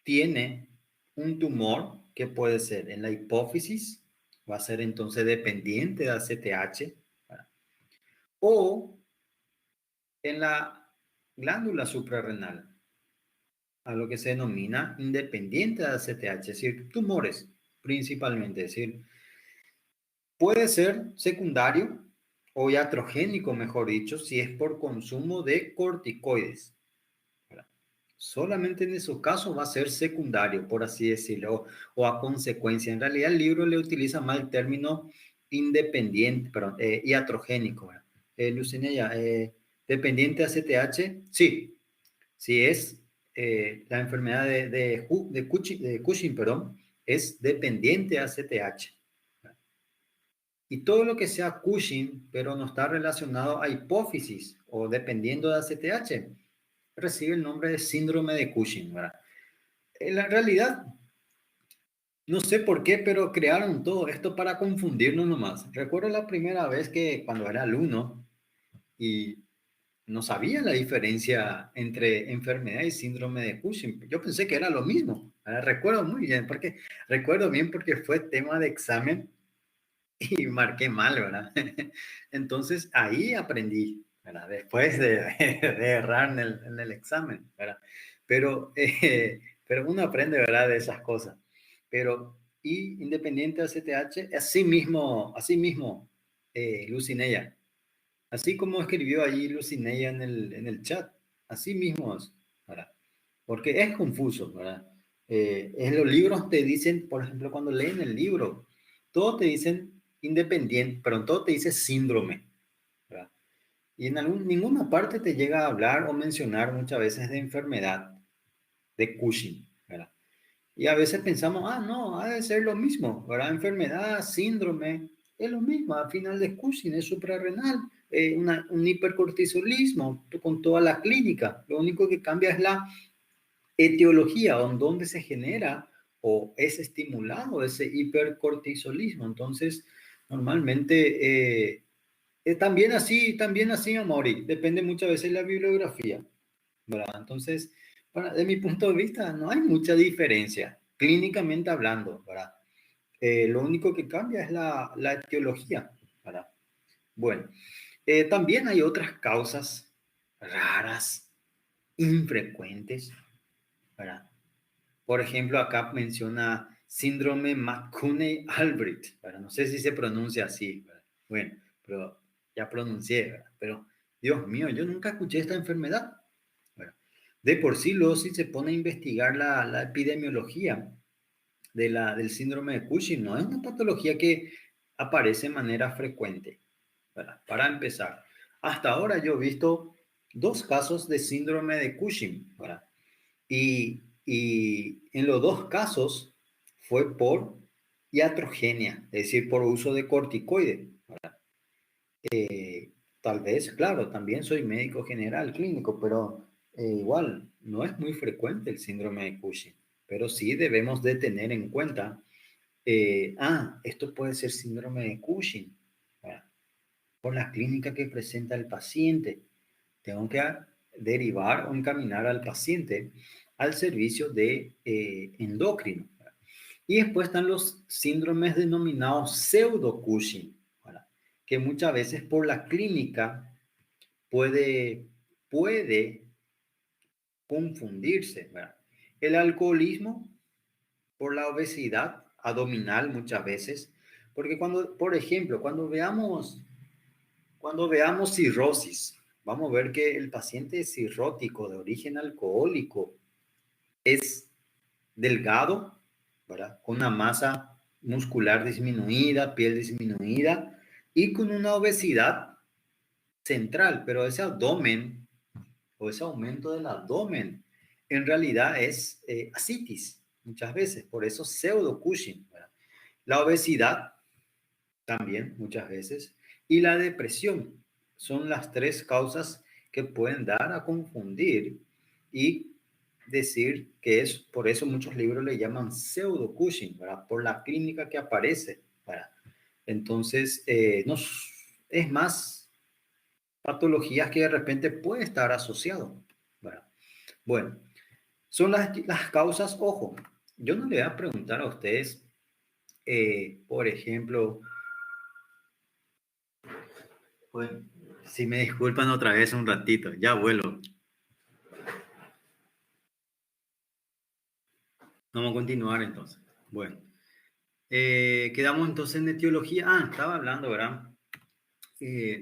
tiene un tumor que puede ser en la hipófisis, va a ser entonces dependiente de ACTH, ¿verdad? O en la glándula suprarrenal, a lo que se denomina independiente de ACTH, es decir, tumores principalmente, es decir, puede ser secundario o iatrogénico, mejor dicho, si es por consumo de corticoides. Solamente en esos casos va a ser secundario, por así decirlo, o a consecuencia. En realidad el libro le utiliza más el término independiente, perdón, iatrogénico. Lucinea, dependiente a CTH, sí, si es la enfermedad de Cushing, perdón, es dependiente a CTH. Y todo lo que sea Cushing, pero no está relacionado a hipófisis o dependiendo de ACTH, recibe el nombre de síndrome de Cushing, ¿verdad? En la realidad, no sé por qué, pero crearon todo esto para confundirnos nomás. Recuerdo la primera vez que cuando era alumno y no sabía la diferencia entre enfermedad y síndrome de Cushing. Yo pensé que era lo mismo. Recuerdo muy bien, porque recuerdo bien porque fue tema de examen y marqué mal, ¿verdad? Entonces ahí aprendí, ¿verdad? Después de errar en el examen, ¿verdad? Pero uno aprende, ¿verdad? De esas cosas. Pero, y independiente de CTH, así mismo, Lucineya, así como escribió allí Lucineya en el chat, así mismo es, ¿verdad? Porque es confuso, ¿verdad? En los libros te dicen, por ejemplo, cuando leen el libro, todo te dicen independiente, pero todo te dice síndrome, ¿verdad? Y en ninguna parte te llega a hablar o mencionar muchas veces de enfermedad, de Cushing, ¿verdad? Y a veces pensamos, ah, no, ha de ser lo mismo, ¿verdad? Enfermedad, síndrome, es lo mismo, al final de Cushing es suprarrenal, un hipercortisolismo con toda la clínica. Lo único que cambia es la etiología, donde se genera o es estimulado ese hipercortisolismo. Entonces, normalmente, también así, Amaury, depende muchas veces de la bibliografía, ¿verdad? Entonces, bueno, de mi punto de vista, no hay mucha diferencia, clínicamente hablando, ¿verdad? Lo único que cambia es la etiología, ¿verdad? Bueno, también hay otras causas raras, infrecuentes, ¿verdad? Por ejemplo, acá menciona síndrome McCuney-Albright, ¿verdad? No sé si se pronuncia así, ¿verdad? Bueno, pero ya pronuncié, ¿verdad? Pero, Dios mío, yo nunca escuché esta enfermedad, ¿verdad? De por sí, luego si se pone a investigar la epidemiología del síndrome de Cushing, no es una patología que aparece de manera frecuente, ¿verdad? Para empezar, hasta ahora yo he visto 2 casos de síndrome de Cushing, ¿verdad? Y en los 2 casos fue por iatrogenia, es decir, por uso de corticoide. Tal vez, claro, también soy médico general clínico, pero igual no es muy frecuente el síndrome de Cushing, pero sí debemos de tener en cuenta, esto puede ser síndrome de Cushing, ¿verdad? Por la clínica que presenta el paciente. Tengo que derivar o encaminar al paciente al servicio de endocrino. ¿Verdad? Y después están los síndromes denominados pseudo-Cushing, ¿verdad? Que muchas veces por la clínica puede confundirse, ¿verdad? El alcoholismo por la obesidad abdominal muchas veces, porque cuando, por ejemplo, cuando veamos cirrosis, vamos a ver que el paciente cirrótico de origen alcohólico es delgado, ¿verdad? Con una masa muscular disminuida, piel disminuida y con una obesidad central, pero ese abdomen o ese aumento del abdomen en realidad es ascitis muchas veces, por eso pseudo Cushing, ¿verdad? La obesidad también muchas veces y la depresión son las 3 causas que pueden dar a confundir y decir que es, por eso muchos libros le llaman pseudo Cushing, ¿verdad? Por la clínica que aparece, ¿verdad? Entonces, es más patologías que de repente puede estar asociado, ¿verdad? Bueno, son las causas, ojo, yo no le voy a preguntar a ustedes, por ejemplo, bueno, si me disculpan otra vez un ratito, ya vuelo. Vamos a continuar entonces. Bueno, quedamos entonces en etiología. Estaba hablando, ¿verdad?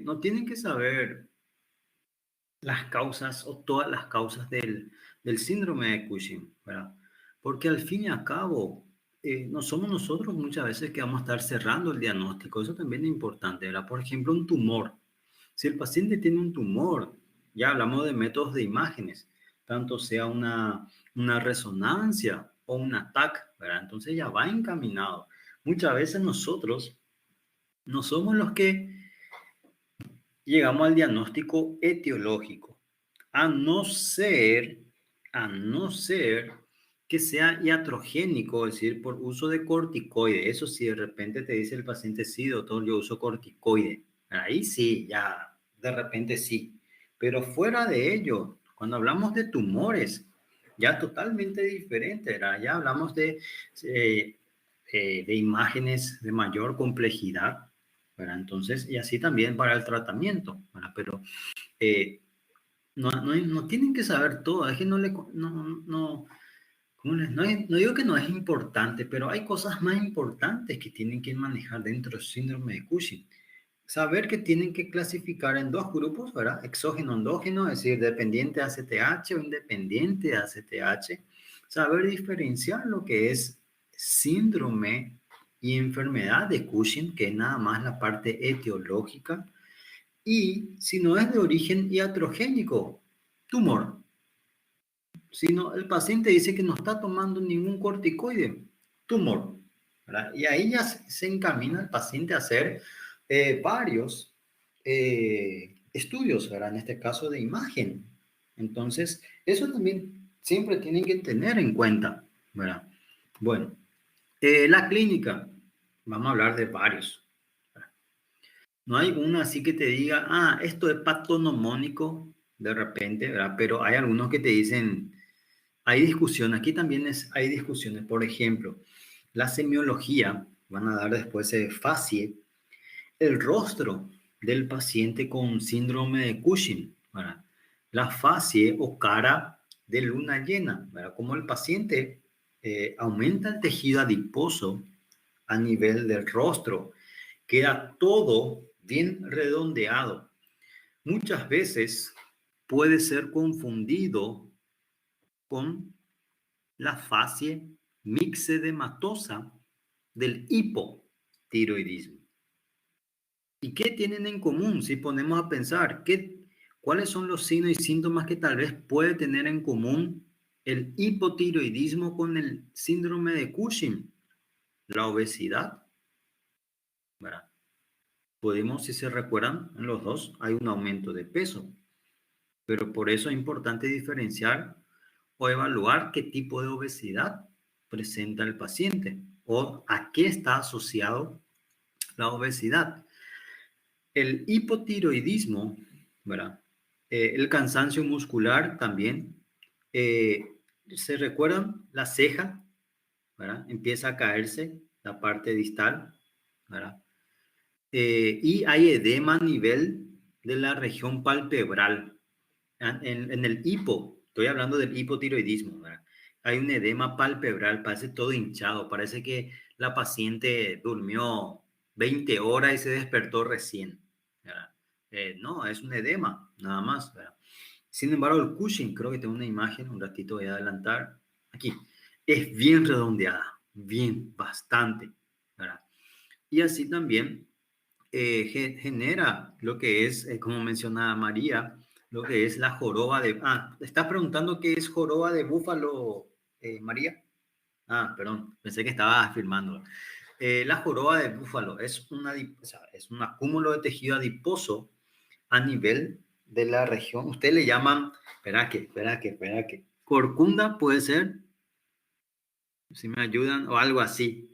No tienen que saber las causas o todas las causas del síndrome de Cushing, ¿verdad? Porque al fin y al cabo, no somos nosotros muchas veces que vamos a estar cerrando el diagnóstico. Eso también es importante, ¿verdad? Por ejemplo, un tumor. Si el paciente tiene un tumor, ya hablamos de métodos de imágenes, tanto sea una resonancia o un ataque, ¿verdad? Entonces ya va encaminado. Muchas veces nosotros no somos los que llegamos al diagnóstico etiológico, a no ser, a no ser que sea iatrogénico, es decir, por uso de corticoide. Eso sí, de repente te dice el paciente, sí, doctor, yo uso corticoide. Ahí sí, ya, de repente sí. Pero fuera de ello, cuando hablamos de tumores, ya totalmente diferente, ¿verdad? Ya hablamos eh, de imágenes de mayor complejidad, ¿verdad? Entonces, y así también para el tratamiento, ¿verdad? Pero eh, no tienen que saber todo, es que no le, no, no digo que no es importante, pero hay cosas más importantes que tienen que manejar dentro del síndrome de Cushing. Saber que tienen que clasificar en dos grupos, ¿verdad? Exógeno, endógeno, es decir, dependiente de ACTH o independiente de ACTH. Saber diferenciar lo que es síndrome y enfermedad de Cushing, que es nada más la parte etiológica, y si no es de origen iatrogénico, tumor. Si no, el paciente dice que no está tomando ningún corticoide, tumor, ¿verdad? Y ahí ya se encamina el paciente a hacer varios estudios, ¿verdad? En este caso de imagen. Entonces, eso también siempre tienen que tener en cuenta, ¿verdad? Bueno, la clínica, vamos a hablar de varios. No hay una así que te diga, ah, esto es patonomónico de repente, ¿verdad? Pero hay algunos que te dicen, hay discusión, aquí también hay discusiones. Por ejemplo, la semiología, van a dar después facie, el rostro del paciente con síndrome de Cushing, ¿verdad? La facie o cara de luna llena, ¿verdad? Como el paciente aumenta el tejido adiposo a nivel del rostro, queda todo bien redondeado. Muchas veces puede ser confundido con la fase mixedematosa del hipotiroidismo. ¿Y qué tienen en común? Si ponemos a pensar, ¿cuáles son los signos y síntomas que tal vez puede tener en común el hipotiroidismo con el síndrome de Cushing? La obesidad, ¿verdad? Podemos, si se recuerdan, en los dos hay un aumento de peso, pero por eso es importante diferenciar o evaluar qué tipo de obesidad presenta el paciente o a qué está asociado la obesidad. El hipotiroidismo, ¿verdad? El cansancio muscular también. ¿Se recuerdan? La ceja, ¿verdad? Empieza a caerse la parte distal, ¿verdad? Y hay edema a nivel de la región palpebral. En el hipo, estoy hablando del hipotiroidismo, ¿verdad? Hay un edema palpebral, parece todo hinchado, parece que la paciente durmió 20 horas y se despertó recién, ¿verdad? No, es un edema, nada más, ¿verdad? Sin embargo, el Cushing, creo que tengo una imagen, un ratito voy a adelantar, aquí, es bien redondeada, bien, bastante, ¿verdad? Y así también genera lo que es, como mencionaba María, lo que es la joroba de... Ah, ¿estás preguntando qué es joroba de búfalo, María? Ah, perdón, pensé que estaba afirmando. La joroba de búfalo es, o sea, es un acúmulo de tejido adiposo a nivel de la región. Ustedes le llaman, espera que. Corcunda puede ser, si me ayudan, o algo así.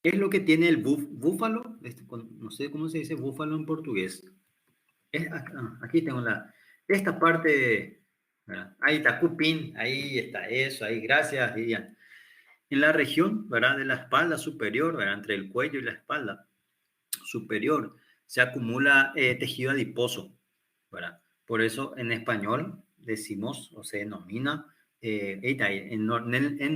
¿Qué es lo que tiene el búfalo? No sé cómo se dice búfalo en portugués. Aquí tengo esta parte, ¿verdad? Ahí está Cupín, ahí está eso, ahí, gracias, Vivian. En la región, ¿verdad? De la espalda superior, ¿verdad? Entre el cuello y la espalda superior, se acumula tejido adiposo, ¿verdad? Por eso en español decimos o se denomina, en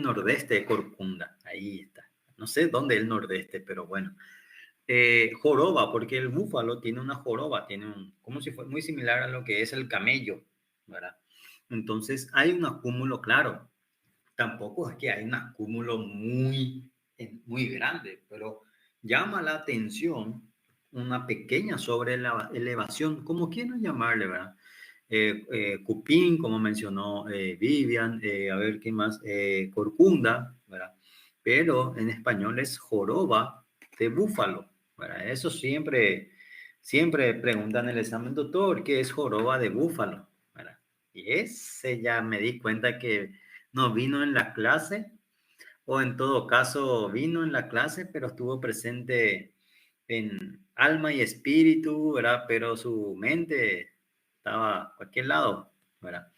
nordeste corcunda, ahí está. No sé dónde es el nordeste, pero bueno. Joroba, porque el búfalo tiene una joroba, como si fuera muy similar a lo que es el camello, ¿verdad? Entonces hay un acúmulo, claro, tampoco es que hay un acúmulo muy grande, pero llama la atención una pequeña elevación, como quieran llamarle, ¿verdad? Cupín, como mencionó Vivian, a ver qué más, Corcunda, ¿verdad? Pero en español es joroba de búfalo, Para eso siempre preguntan en el examen, doctor, ¿qué es joroba de búfalo? ¿Verdad? Y ese ya me di cuenta que no vino en la clase, o en todo caso vino en la clase, pero estuvo presente en alma y espíritu, ¿verdad? Pero su mente estaba a cualquier lado, ¿verdad?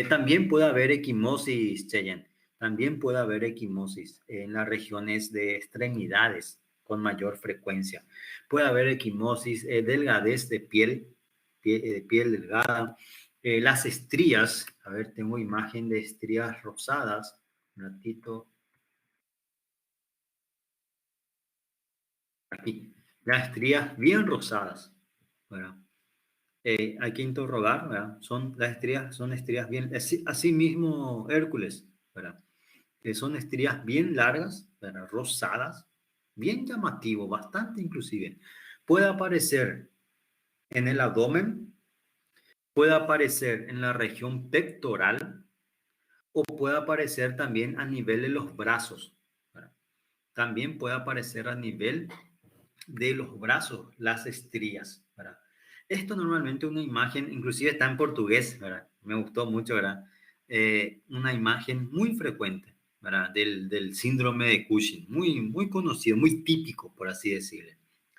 También puede haber equimosis, Cheyenne. También puede haber equimosis en las regiones de extremidades con mayor frecuencia. Puede haber equimosis, delgadez de piel delgada. Las estrías, a ver, tengo imagen de estrías rosadas. Un ratito. Aquí. Las estrías bien rosadas. ¿Verdad? Hay que interrogar, ¿verdad? Son estrías bien, así mismo Hércules, ¿verdad? Son estrías bien largas, ¿verdad? Rosadas, bien llamativo, bastante inclusive. Puede aparecer en el abdomen, puede aparecer en la región pectoral o puede aparecer también a nivel de los brazos, ¿verdad? También puede aparecer a nivel de los brazos, las estrías, ¿verdad? Esto normalmente una imagen, inclusive está en portugués, ¿verdad? Me gustó mucho, ¿verdad? Una imagen muy frecuente, ¿verdad? Del síndrome de Cushing, muy conocido, muy típico, por así decirlo,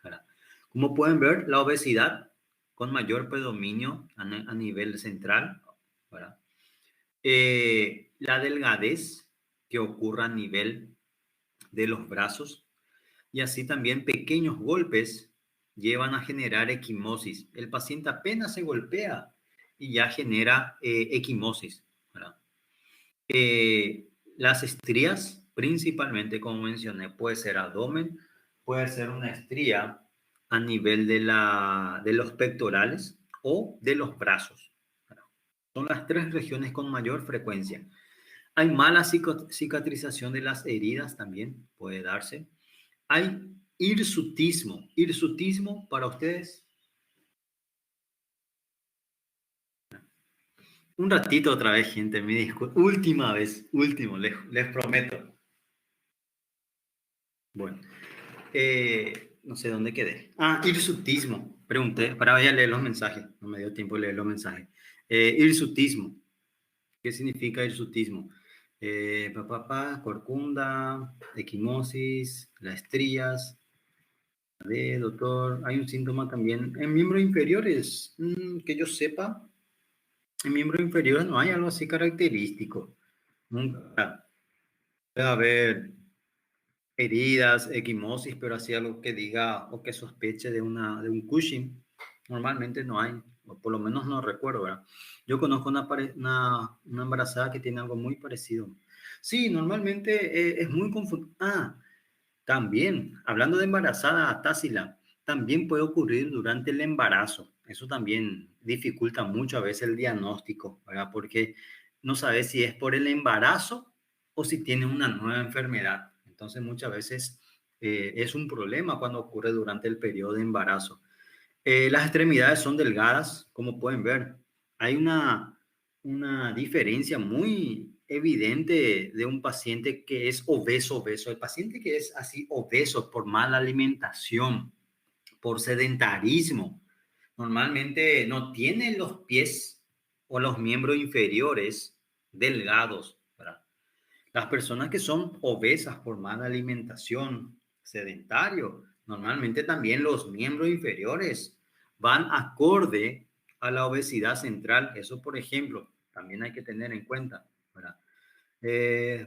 ¿verdad? Como pueden ver, la obesidad con mayor predominio a nivel central, ¿verdad? La delgadez que ocurre a nivel de los brazos, y así también pequeños golpes llevan a generar equimosis. El paciente apenas se golpea y ya genera equimosis, ¿verdad? Las estrías, principalmente, como mencioné, puede ser abdomen, puede ser una estría a nivel de los pectorales o de los brazos, ¿verdad? Son las tres regiones con mayor frecuencia. Hay mala cicatrización de las heridas también, puede darse. Hay hirsutismo. Hirsutismo para ustedes. Un ratito otra vez, gente, me disculpo. Última vez, último, les prometo. Bueno, no sé dónde quedé. Ah, hirsutismo. Pregunté, para vaya a leer los mensajes. No me dio tiempo de leer los mensajes. Hirsutismo. ¿Qué significa hirsutismo? Corcunda, equimosis, las estrías. Doctor, hay un síntoma también en miembros inferiores, que yo sepa. En miembros inferiores no hay algo así característico. Nunca puede haber heridas, equimosis, pero así algo que diga o que sospeche de un Cushing. Normalmente no hay, o por lo menos no recuerdo, ¿verdad? Yo conozco una embarazada que tiene algo muy parecido. Sí, normalmente es muy confuso. Ah, también, hablando de embarazada tácila, también puede ocurrir durante el embarazo. Eso también dificulta mucho a veces el diagnóstico, ¿verdad? Porque no sabes si es por el embarazo o si tiene una nueva enfermedad. Entonces, muchas veces es un problema cuando ocurre durante el periodo de embarazo. Las extremidades son delgadas, como pueden ver. Hay una diferencia muy evidente de un paciente que es obeso. El paciente que es así obeso por mala alimentación, por sedentarismo, normalmente no tiene los pies o los miembros inferiores delgados, ¿verdad? Las personas que son obesas por mala alimentación, sedentario, normalmente también los miembros inferiores van acorde a la obesidad central. Eso, por ejemplo, también hay que tener en cuenta, ¿verdad?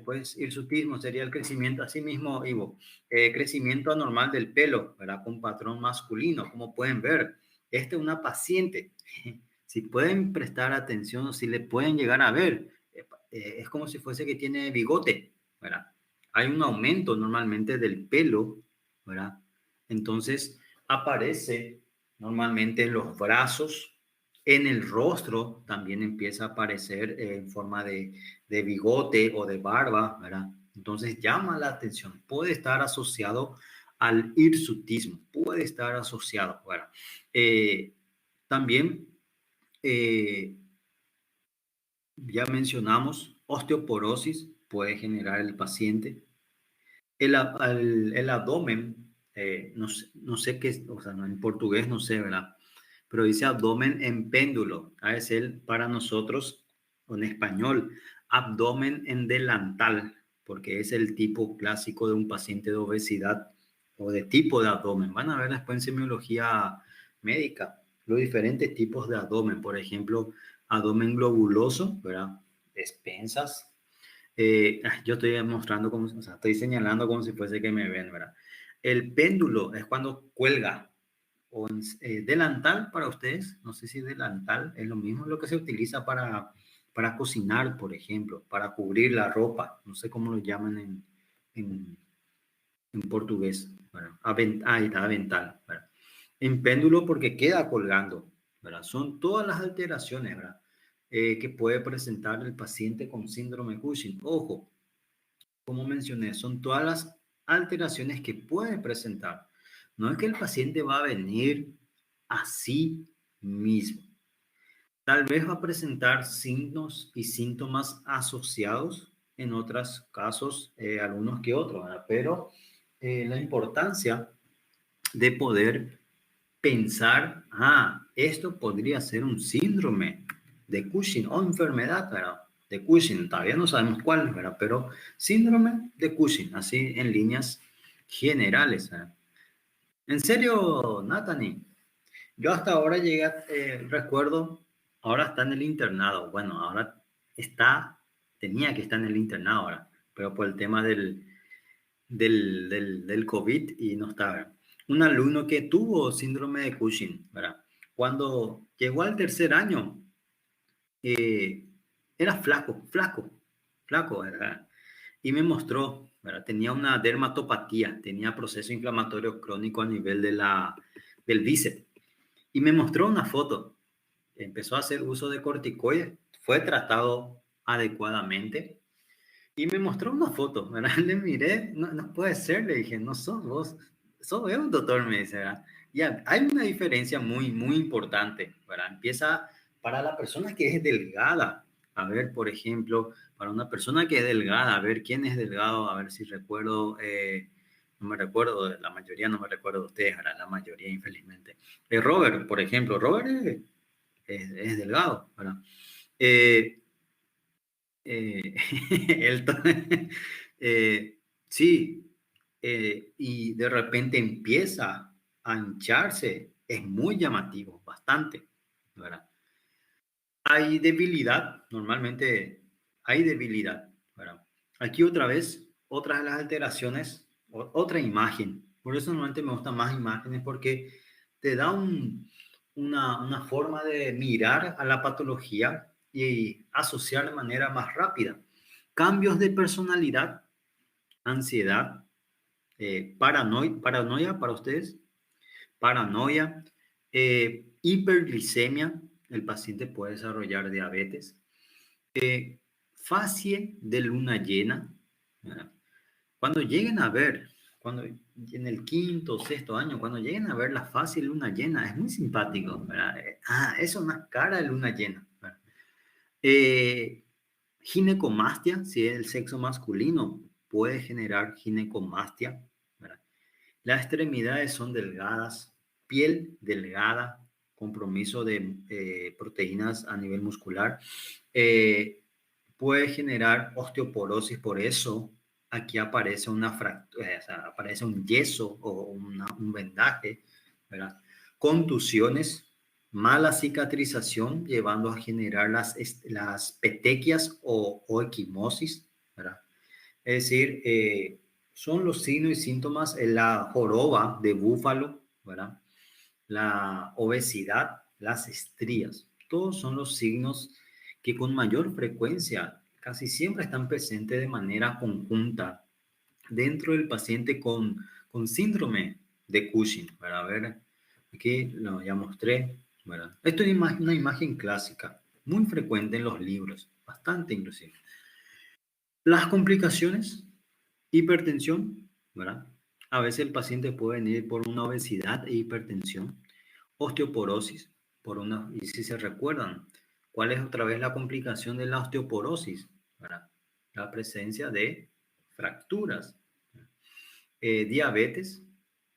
Pues hirsutismo sería el crecimiento, así mismo, Ivo, crecimiento anormal del pelo, ¿verdad? Con patrón masculino, como pueden ver. Esta es una paciente. Si pueden prestar atención, si le pueden llegar a ver, es como si fuese que tiene bigote, ¿verdad? Hay un aumento normalmente del pelo, ¿verdad? Entonces aparece normalmente en los brazos, en el rostro también empieza a aparecer en forma de bigote o de barba, ¿verdad? Entonces llama la atención, puede estar asociado al hirsutismo, puede estar asociado, ¿verdad? También eh, ya mencionamos, osteoporosis puede generar el paciente. El abdomen no sé qué, o sea, en portugués no sé, ¿verdad? Pero dice abdomen en péndulo. Es el para nosotros, en español, abdomen en delantal, porque es el tipo clásico de un paciente de obesidad o de tipo de abdomen. Van a ver después en semiología médica los diferentes tipos de abdomen. Por ejemplo, abdomen globuloso, ¿verdad? Despensas. Yo estoy mostrando como, o sea, estoy señalando como si fuese que me ven, ¿verdad? El péndulo es cuando cuelga, o delantal para ustedes, no sé si delantal es lo mismo, lo que se utiliza para cocinar, por ejemplo, para cubrir la ropa, no sé cómo lo llaman en, en portugués. Bueno, ahí está, avental, ¿verdad? En péndulo porque queda colgando, ¿verdad? Son todas las alteraciones, ¿verdad? Que puede presentar el paciente con síndrome Cushing. Ojo, como mencioné, son todas las alteraciones que puede presentar. No es que el paciente va a venir así mismo. Tal vez va a presentar signos y síntomas asociados, en otros casos, algunos que otros, ¿verdad? Pero la importancia de poder pensar, esto podría ser un síndrome de Cushing o enfermedad, ¿verdad? De Cushing, todavía no sabemos cuál, ¿verdad? Pero síndrome de Cushing, así en líneas generales, ¿verdad? En serio, Nathanie, yo hasta ahora llegué, recuerdo, ahora está en el internado, bueno, ahora tenía que estar en el internado ahora, pero por el tema del COVID y no estaba. Un alumno que tuvo síndrome de Cushing, ¿verdad? Cuando llegó al tercer año, eh, era flaco, ¿verdad? Y me mostró, ¿verdad? Tenía una dermatopatía, tenía proceso inflamatorio crónico a nivel del bíceps. Y me mostró una foto. Empezó a hacer uso de corticoides, fue tratado adecuadamente. Y me mostró una foto, ¿verdad? Le miré, no, no puede ser, le dije, no sos vos, sos un doctor, me dice, ¿verdad? Ya, hay una diferencia muy importante, ¿verdad? Empieza para la persona que es delgada, a ver, por ejemplo, para una persona que es delgada, a ver quién es delgado, a ver si recuerdo, no me recuerdo, la mayoría no me recuerdo de ustedes, ¿verdad? La mayoría, infelizmente. Robert, por ejemplo, Robert es delgado, ¿verdad? Eh, eh, Elton, sí, y de repente empieza a hincharse, es muy llamativo, bastante, ¿verdad? Hay debilidad, normalmente hay debilidad, ¿verdad? Aquí otra vez, otra de las alteraciones, otra imagen, por eso normalmente me gustan más imágenes porque te da una forma de mirar a la patología y asociar de manera más rápida. Cambios de personalidad, ansiedad, paranoia para ustedes, paranoia, hiperglicemia, el paciente puede desarrollar diabetes, fase de luna llena, ¿verdad? Cuando lleguen a ver, cuando en el quinto o sexto año, cuando lleguen a ver la fase de luna llena, es muy simpático, ¿verdad? Es una cara de luna llena, ¿verdad? Eh, Ginecomastia, si es el sexo masculino, puede generar ginecomastia, ¿verdad? Las extremidades son delgadas, piel delgada, compromiso de proteínas a nivel muscular. Eh, Puede generar osteoporosis, por eso aquí aparece una fractura, o sea, aparece un yeso o un vendaje, ¿verdad? Contusiones, mala cicatrización, llevando a generar las petequias o equimosis, ¿verdad? Es decir, son los signos y síntomas en la joroba de búfalo, ¿verdad? La obesidad, las estrías. Todos son los signos que con mayor frecuencia casi siempre están presentes de manera conjunta dentro del paciente con síndrome de Cushing. ¿Verdad? A ver, aquí lo ya mostré. ¿Verdad? Esto es una imagen clásica, muy frecuente en los libros, bastante inclusive. Las complicaciones, hipertensión, ¿verdad? A veces el paciente puede venir por una obesidad e hipertensión, osteoporosis, y si se recuerdan, ¿cuál es otra vez la complicación de la osteoporosis? ¿Verdad? La presencia de fracturas, diabetes,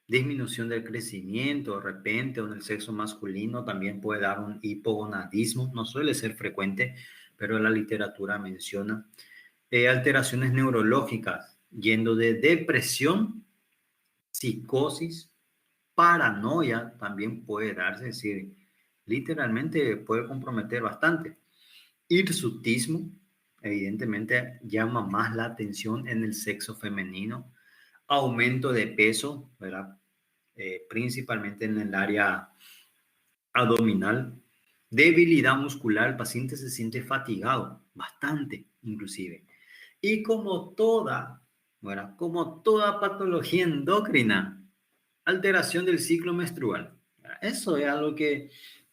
disminución del crecimiento de repente o en el sexo masculino también puede dar un hipogonadismo, no suele ser frecuente, pero la literatura menciona. Alteraciones neurológicas, yendo de depresión, psicosis, paranoia también puede darse, es decir, literalmente puede comprometer bastante. Hirsutismo, evidentemente llama más la atención en el sexo femenino. Aumento de peso, ¿verdad? Principalmente en el área abdominal. Debilidad muscular, el paciente se siente fatigado, bastante inclusive. Y como toda, bueno, como toda patología endocrina, alteración del ciclo menstrual. Eso es algo que,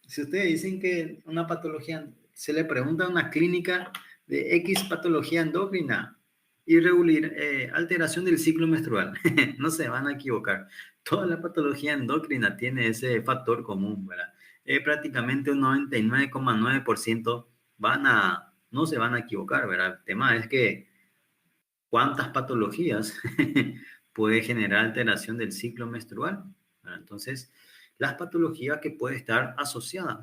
si ustedes dicen que una patología, se le pregunta a una clínica de X patología endocrina, irregular, alteración del ciclo menstrual, no se van a equivocar. Toda la patología endocrina tiene ese factor común, ¿verdad? Prácticamente un 99,9% no se van a equivocar, ¿verdad? El tema es que cuántas patologías puede generar alteración del ciclo menstrual. ¿Verdad? Entonces, las patologías que puede estar asociadas,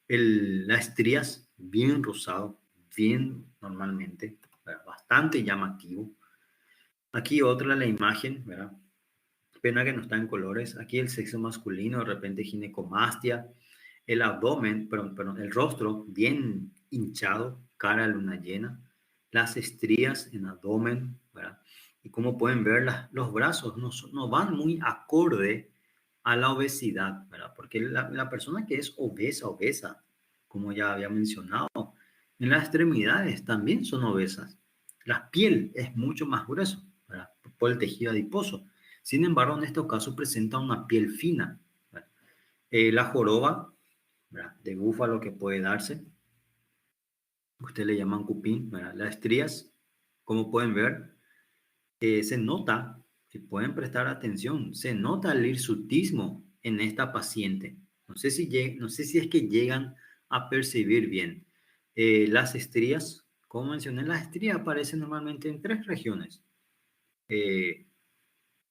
la estrías, bien rosado, bien normalmente, ¿verdad? Bastante llamativo. Aquí otra la imagen, ¿verdad? Pena que no está en colores. Aquí el sexo masculino, de repente ginecomastia, el abdomen, perdón, el rostro bien hinchado, cara a luna llena, las estrías en abdomen, ¿verdad? Y como pueden ver, los brazos no van muy acorde a la obesidad, ¿verdad? Porque la persona que es obesa, como ya había mencionado, en las extremidades también son obesas. La piel es mucho más grueso, ¿verdad? Por el tejido adiposo. Sin embargo, en estos casos presenta una piel fina, ¿verdad? La joroba, ¿verdad? De búfalo que puede darse. Ustedes le llaman cupín, ¿verdad? Las estrías, como pueden ver, se nota, si pueden prestar atención, se nota el hirsutismo en esta paciente. No sé si es que llegan a percibir bien. Las estrías, como mencioné, las estrías aparecen normalmente en tres regiones. Eh,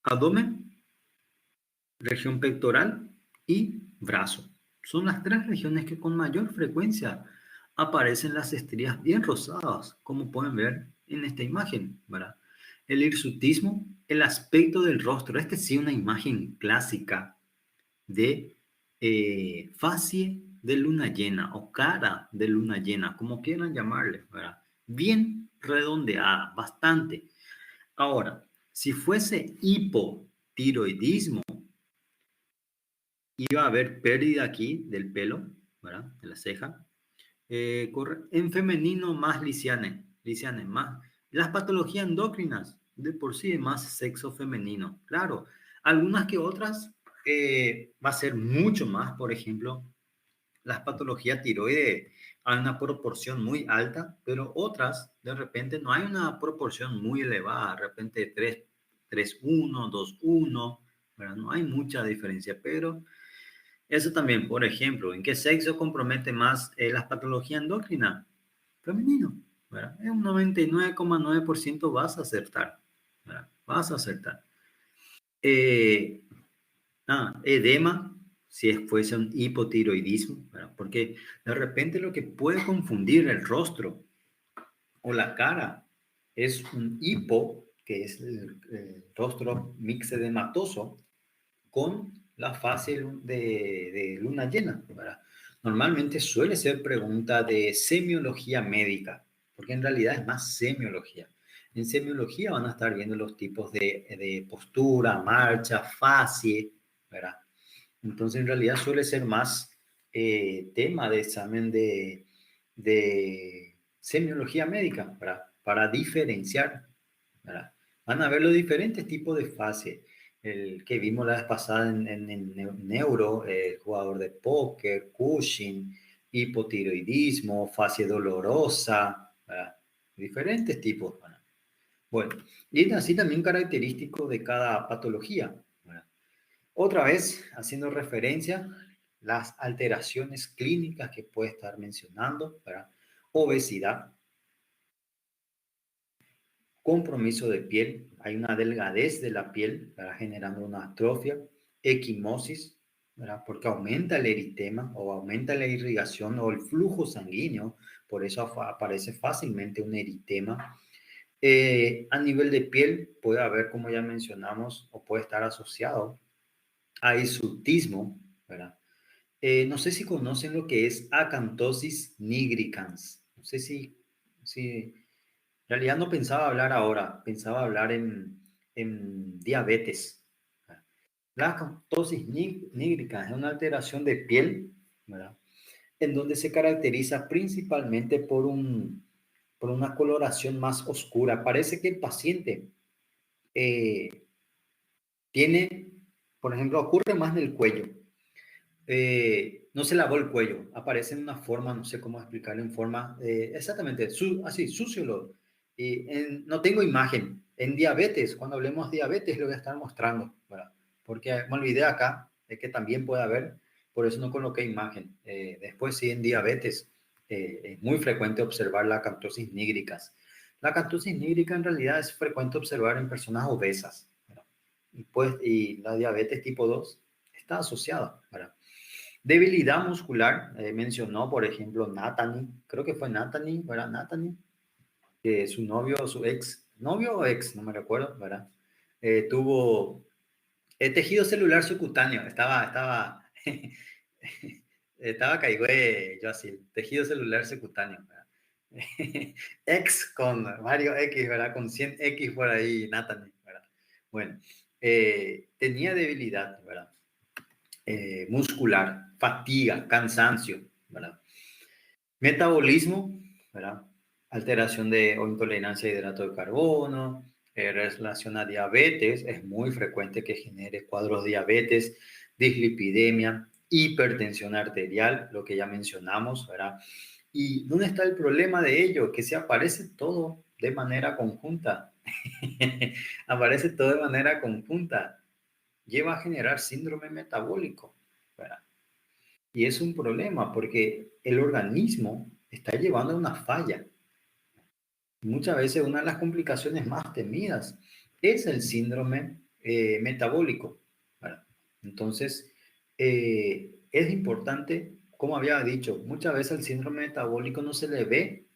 abdomen, región pectoral y brazo. Son las tres regiones que con mayor frecuencia aparecen las estrías bien rosadas, como pueden ver en esta imagen, ¿verdad? El hirsutismo, el aspecto del rostro. Esta sí es una imagen clásica de facie de luna llena o cara de luna llena, como quieran llamarle, ¿verdad? Bien redondeada, bastante. Ahora, si fuese hipotiroidismo, iba a haber pérdida aquí del pelo, ¿verdad? De la ceja. En femenino más lisiane, más. Las patologías endocrinas, de por sí, más sexo femenino. Claro, algunas que otras va a ser mucho más, por ejemplo, las patologías tiroides hay una proporción muy alta, pero otras, de repente, no hay una proporción muy elevada, de repente 3-1, 2-1, ¿verdad? No hay mucha diferencia, pero eso también, por ejemplo, ¿en qué sexo compromete más las patologías endocrinas? Femenino, ¿verdad? En un 99,9% vas a acertar, ¿verdad? Vas a acertar. Eh, edema, si fuese un hipotiroidismo, ¿verdad? Porque de repente lo que puede confundir el rostro o la cara es un hipo, que es el rostro mixedematoso, con la fase de luna llena, ¿verdad? Normalmente suele ser pregunta de semiología médica, porque en realidad es más semiología. En semiología van a estar viendo los tipos de postura, marcha, fase, ¿verdad? Entonces en realidad suele ser más tema de examen de semiología médica, ¿verdad? Para diferenciar, ¿verdad? Van a ver los diferentes tipos de fase. El que vimos la vez pasada en neuro, el jugador de póker, Cushing, hipotiroidismo, fase dolorosa, ¿verdad? Diferentes tipos, ¿verdad? Bueno, y así también característico de cada patología, ¿verdad? Otra vez, haciendo referencia, las alteraciones clínicas que puede estar mencionando, ¿verdad? Obesidad, compromiso de piel, hay una delgadez de la piel, ¿verdad? Generando una atrofia, equimosis, ¿verdad? Porque aumenta el eritema o aumenta la irrigación o el flujo sanguíneo, por eso aparece fácilmente un eritema. A nivel de piel puede haber, como ya mencionamos, o puede estar asociado a hirsutismo, ¿verdad? No sé si conocen lo que es acanthosis nigricans. No sé si en realidad no pensaba hablar ahora, pensaba hablar en diabetes. La acanthosis nigricans es una alteración de piel, ¿verdad? En donde se caracteriza principalmente por una coloración más oscura. Parece que el paciente eh, tiene, por ejemplo, ocurre más en el cuello. No se lavó el cuello, aparece en una forma, no sé cómo explicarlo, en forma, exactamente, así, sucio. No tengo imagen. En diabetes, cuando hablemos de diabetes, lo voy a estar mostrando, ¿verdad? Porque me olvidé acá de que también puede haber, por eso no coloqué imagen. Después, sí, en diabetes, es muy frecuente observar la acanthosis nigricans. La acanthosis nígrica en realidad es frecuente observar en personas obesas, ¿verdad? Y la diabetes tipo 2 está asociada, ¿verdad? Debilidad muscular, mencionó, por ejemplo, Nathani, creo que fue Nathani, ¿verdad? Nathani, que su novio, su ex, novio o ex, no me recuerdo, ¿verdad? Tuvo tejido celular subcutáneo, estaba caigüe, yo así, tejido celular subcutáneo, ¿verdad? Ex con Mario X, ¿verdad? Con 100X por ahí, Nathani, ¿verdad? Bueno, tenía debilidad, ¿verdad? Muscular, fatiga, cansancio, ¿verdad? Metabolismo, ¿verdad? Alteración de o intolerancia a hidrato de carbono, relación a diabetes, es muy frecuente que genere cuadros de diabetes, dislipidemia, hipertensión arterial, lo que ya mencionamos, ¿verdad? ¿Y dónde está el problema de ello? Que se aparece todo de manera conjunta. Aparece todo de manera conjunta. Lleva a generar síndrome metabólico, ¿verdad? Y es un problema porque el organismo está llevando a una falla. Muchas veces una de las complicaciones más temidas es el síndrome metabólico, ¿verdad? Entonces, es importante, como había dicho, muchas veces el síndrome metabólico no se le ve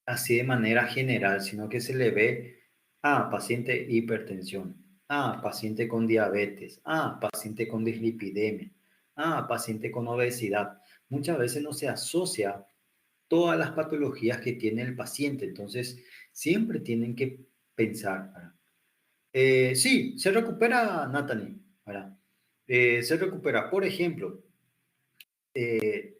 así de manera general, sino que se le ve a paciente hipertensión, a paciente con diabetes, a paciente con dislipidemia, a paciente con obesidad. Muchas veces no se asocia todas las patologías que tiene el paciente, entonces siempre tienen que pensar, ¿verdad? Sí, se recupera, Natalie, ¿verdad? Se recupera, por ejemplo, eh,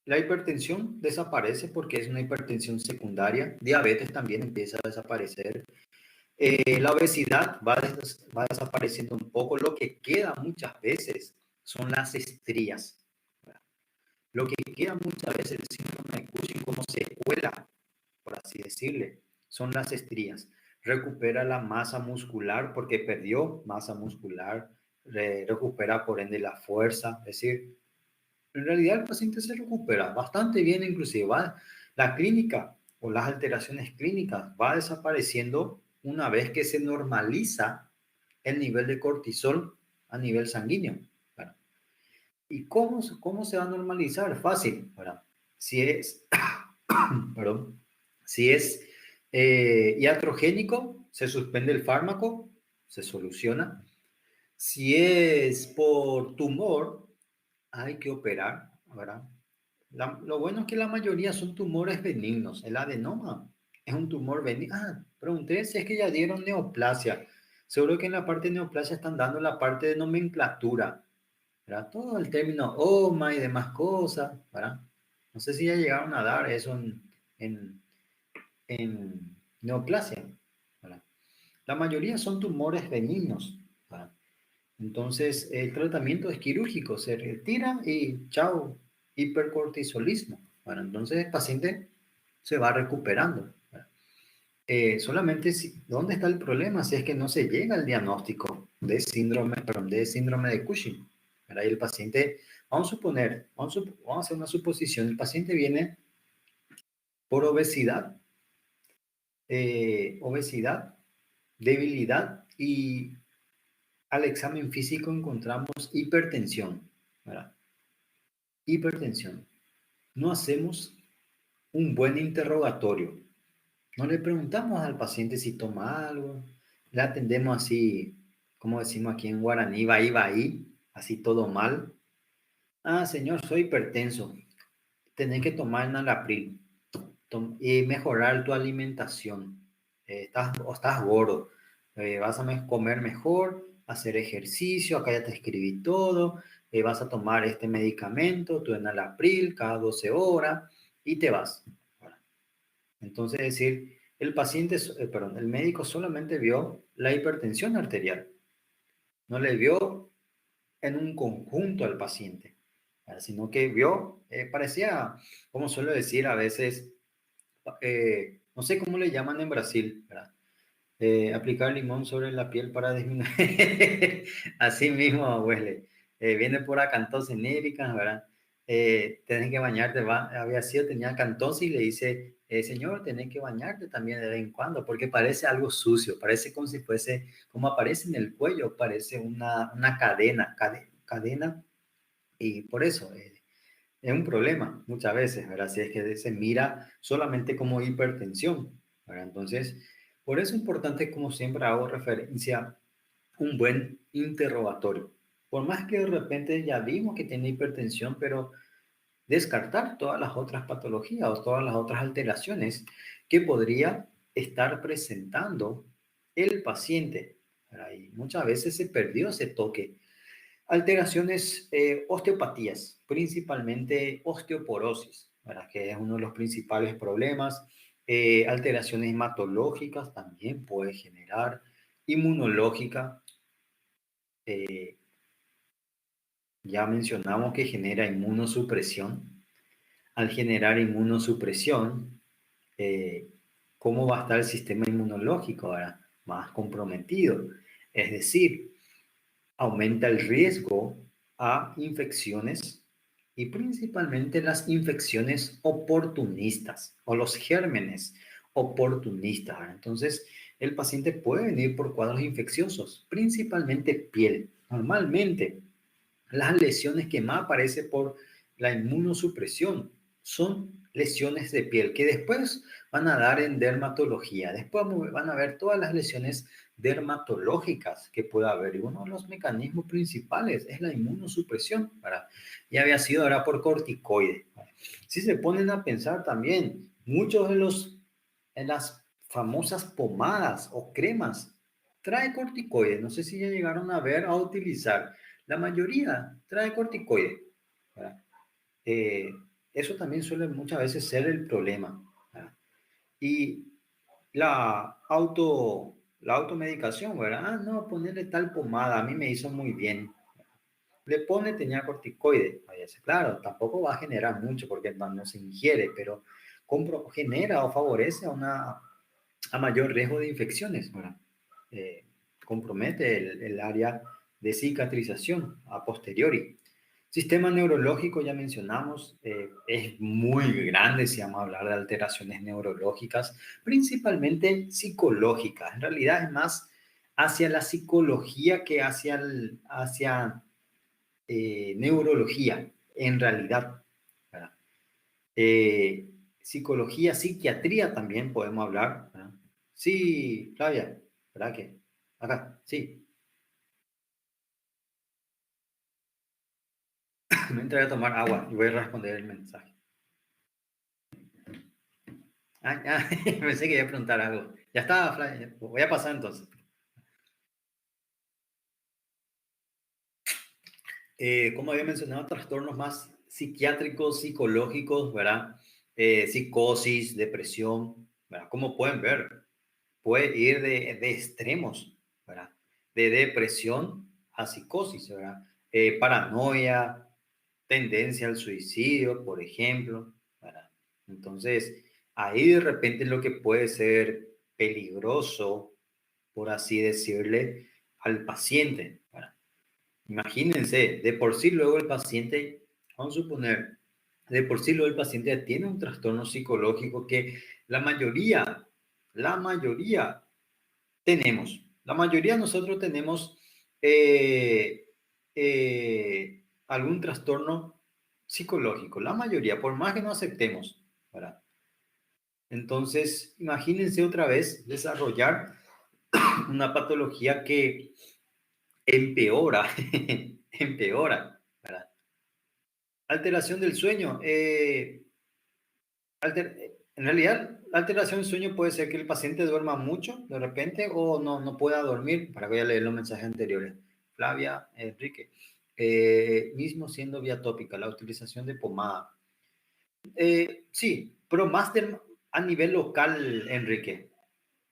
la hipertensión desaparece porque es una hipertensión secundaria. Diabetes también empieza a desaparecer. La obesidad va desapareciendo un poco. Lo que queda muchas veces son las estrías. Lo que queda muchas veces el síndrome de Cushing como secuela, por así decirle, son las estrías. Recupera la masa muscular porque perdió masa muscular. Recupera por ende la fuerza. Es decir, en realidad el paciente se recupera bastante bien, inclusive la clínica o las alteraciones clínicas va desapareciendo una vez que se normaliza el nivel de cortisol a nivel sanguíneo. ¿Verdad? ¿Y cómo se va a normalizar? Fácil, ¿verdad? Si es, perdón, si es iatrogénico, se suspende el fármaco, se soluciona. Si es por tumor, hay que operar, ¿verdad? Lo bueno es que la mayoría son tumores benignos. El adenoma es un tumor benigno. Ah, pregunté si es que ya dieron neoplasia. Seguro que en la parte de neoplasia están dando la parte de nomenclatura, ¿verdad? Todo el término OMA y demás cosas, ¿verdad? No sé si ya llegaron a dar eso en, en neoplasia, ¿verdad? La mayoría son tumores benignos, ¿verdad? Entonces, el tratamiento es quirúrgico, se retira y chao, hipercortisolismo. Bueno, entonces el paciente se va recuperando. Solamente ¿dónde está el problema? Si es que no se llega al diagnóstico de síndrome, perdón, de síndrome de Cushing. ¿Verdad? Y el paciente, vamos a suponer, vamos a hacer una suposición, el paciente viene por obesidad, debilidad y al examen físico encontramos hipertensión, ¿verdad? Hipertensión. No hacemos un buen interrogatorio. No le preguntamos al paciente si toma algo. Le atendemos así, como decimos aquí en guaraní, va ahí, así todo mal. Ah, señor, soy hipertenso. Tenés que tomar Enalapril y mejorar tu alimentación. Estás gordo. Vas a comer mejor, hacer ejercicio. Acá ya te escribí todo. Vas a tomar este medicamento, tu Enalapril, cada 12 horas y te vas. Entonces, es decir, el médico solamente vio la hipertensión arterial. No le vio en un conjunto al paciente, sino que vio, parecía, como suelo decir a veces, no sé cómo le llaman en Brasil, ¿verdad? Aplicar limón sobre la piel para disminuir. Así mismo, Wesley. Viene por acantosis nigricans, ¿verdad? Tenés que bañarte, había sido, tenía acantosis y le dice, señor, tenés que bañarte también de vez en cuando, porque parece algo sucio, parece como si fuese, como aparece en el cuello, parece una cadena, y por eso es un problema muchas veces, ¿verdad? Si es que se mira solamente como hipertensión, ¿verdad? Entonces, por eso es importante, como siempre hago referencia, a un buen interrogatorio. Por más que de repente ya vimos que tiene hipertensión, pero descartar todas las otras patologías o todas las otras alteraciones que podría estar presentando el paciente, ¿verdad? Y muchas veces se perdió ese toque. Alteraciones, osteopatías, principalmente osteoporosis, ¿verdad? Que es uno de los principales problemas. Alteraciones hematológicas también puede generar, inmunológica, eh, ya mencionamos que genera inmunosupresión. Al generar inmunosupresión, eh, ¿cómo va a estar el sistema inmunológico ahora? Más comprometido. Es decir, aumenta el riesgo a infecciones y principalmente las infecciones oportunistas o los gérmenes oportunistas. Entonces, el paciente puede venir por cuadros infecciosos, principalmente piel. Normalmente, las lesiones que más aparecen por la inmunosupresión son lesiones de piel que después van a dar en dermatología. Después van a ver todas las lesiones dermatológicas que pueda haber. Y uno de los mecanismos principales es la inmunosupresión. ¿Verdad? Y había sido ahora por corticoide. Si se ponen a pensar también, muchos de en las famosas pomadas o cremas trae corticoides. No sé si ya llegaron a ver, a utilizar. La mayoría trae corticoides. ¿Verdad? Eh, Eso también suele muchas veces ser el problema. ¿Verdad? Y la automedicación, ¿verdad? Ah, no, ponerle tal pomada, a mí me hizo muy bien. Le pone, tenía corticoide. Claro, tampoco va a generar mucho porque no se ingiere, pero genera o favorece a mayor riesgo de infecciones, ¿verdad? Eh, Compromete el área de cicatrización a posteriori. Sistema neurológico, ya mencionamos, es muy grande si vamos a hablar de alteraciones neurológicas, principalmente psicológicas. En realidad es más hacia la psicología que hacia neurología, en realidad. ¿Verdad? Psicología, psiquiatría también podemos hablar. ¿Verdad? Sí, Flavia, ¿verdad que? Acá, sí. Me entré a tomar agua y voy a responder el mensaje. Pensé que iba a preguntar algo. Ya está, Flavia. Voy a pasar entonces. Como había mencionado, trastornos más psiquiátricos, psicológicos, ¿verdad? Psicosis, depresión, ¿verdad? Como pueden ver, puede ir de extremos, ¿verdad? De depresión a psicosis, ¿verdad? Paranoia, tendencia al suicidio, por ejemplo, ¿verdad? Entonces, ahí de repente lo que puede ser peligroso, por así decirle, al paciente, ¿verdad? Imagínense, de por sí luego el paciente, vamos a suponer, de por sí luego el paciente tiene un trastorno psicológico que la mayoría tenemos. La mayoría de nosotros tenemos eh, algún trastorno psicológico. La mayoría, por más que no aceptemos, ¿verdad? Entonces, imagínense otra vez desarrollar una patología que empeora, empeora, ¿verdad? Alteración del sueño. En realidad, la alteración del sueño puede ser que el paciente duerma mucho de repente o no pueda dormir. Para que voy a leer los mensajes anteriores. Flavia, Enrique. Mismo siendo vía tópica, la utilización de pomada. Sí, pero a nivel local, Enrique.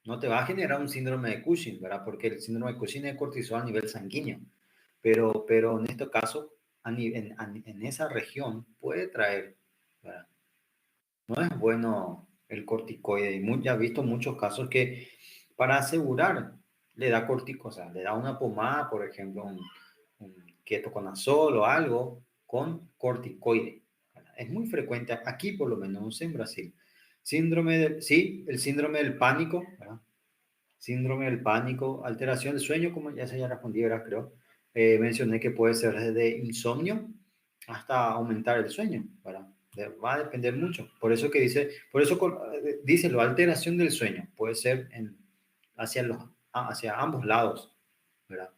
No te va a generar un síndrome de Cushing, ¿verdad? Porque el síndrome de Cushing es cortisol a nivel sanguíneo. Pero en este caso, en esa región puede traer, ¿verdad? No es bueno el corticoide. Ya he visto muchos casos que para asegurar le da corticoide, o sea, le da una pomada, por ejemplo, un ketoconazol o algo con corticoide. Es muy frecuente aquí, por lo menos, no sé en Brasil. Sí, el síndrome del pánico, ¿verdad? Síndrome del pánico, alteración del sueño, como ya se ya respondí, ¿verdad? Creo. Mencioné que puede ser desde insomnio hasta aumentar el sueño, ¿verdad? Va a depender mucho. Por eso dice la alteración del sueño, puede ser hacia ambos lados, ¿verdad?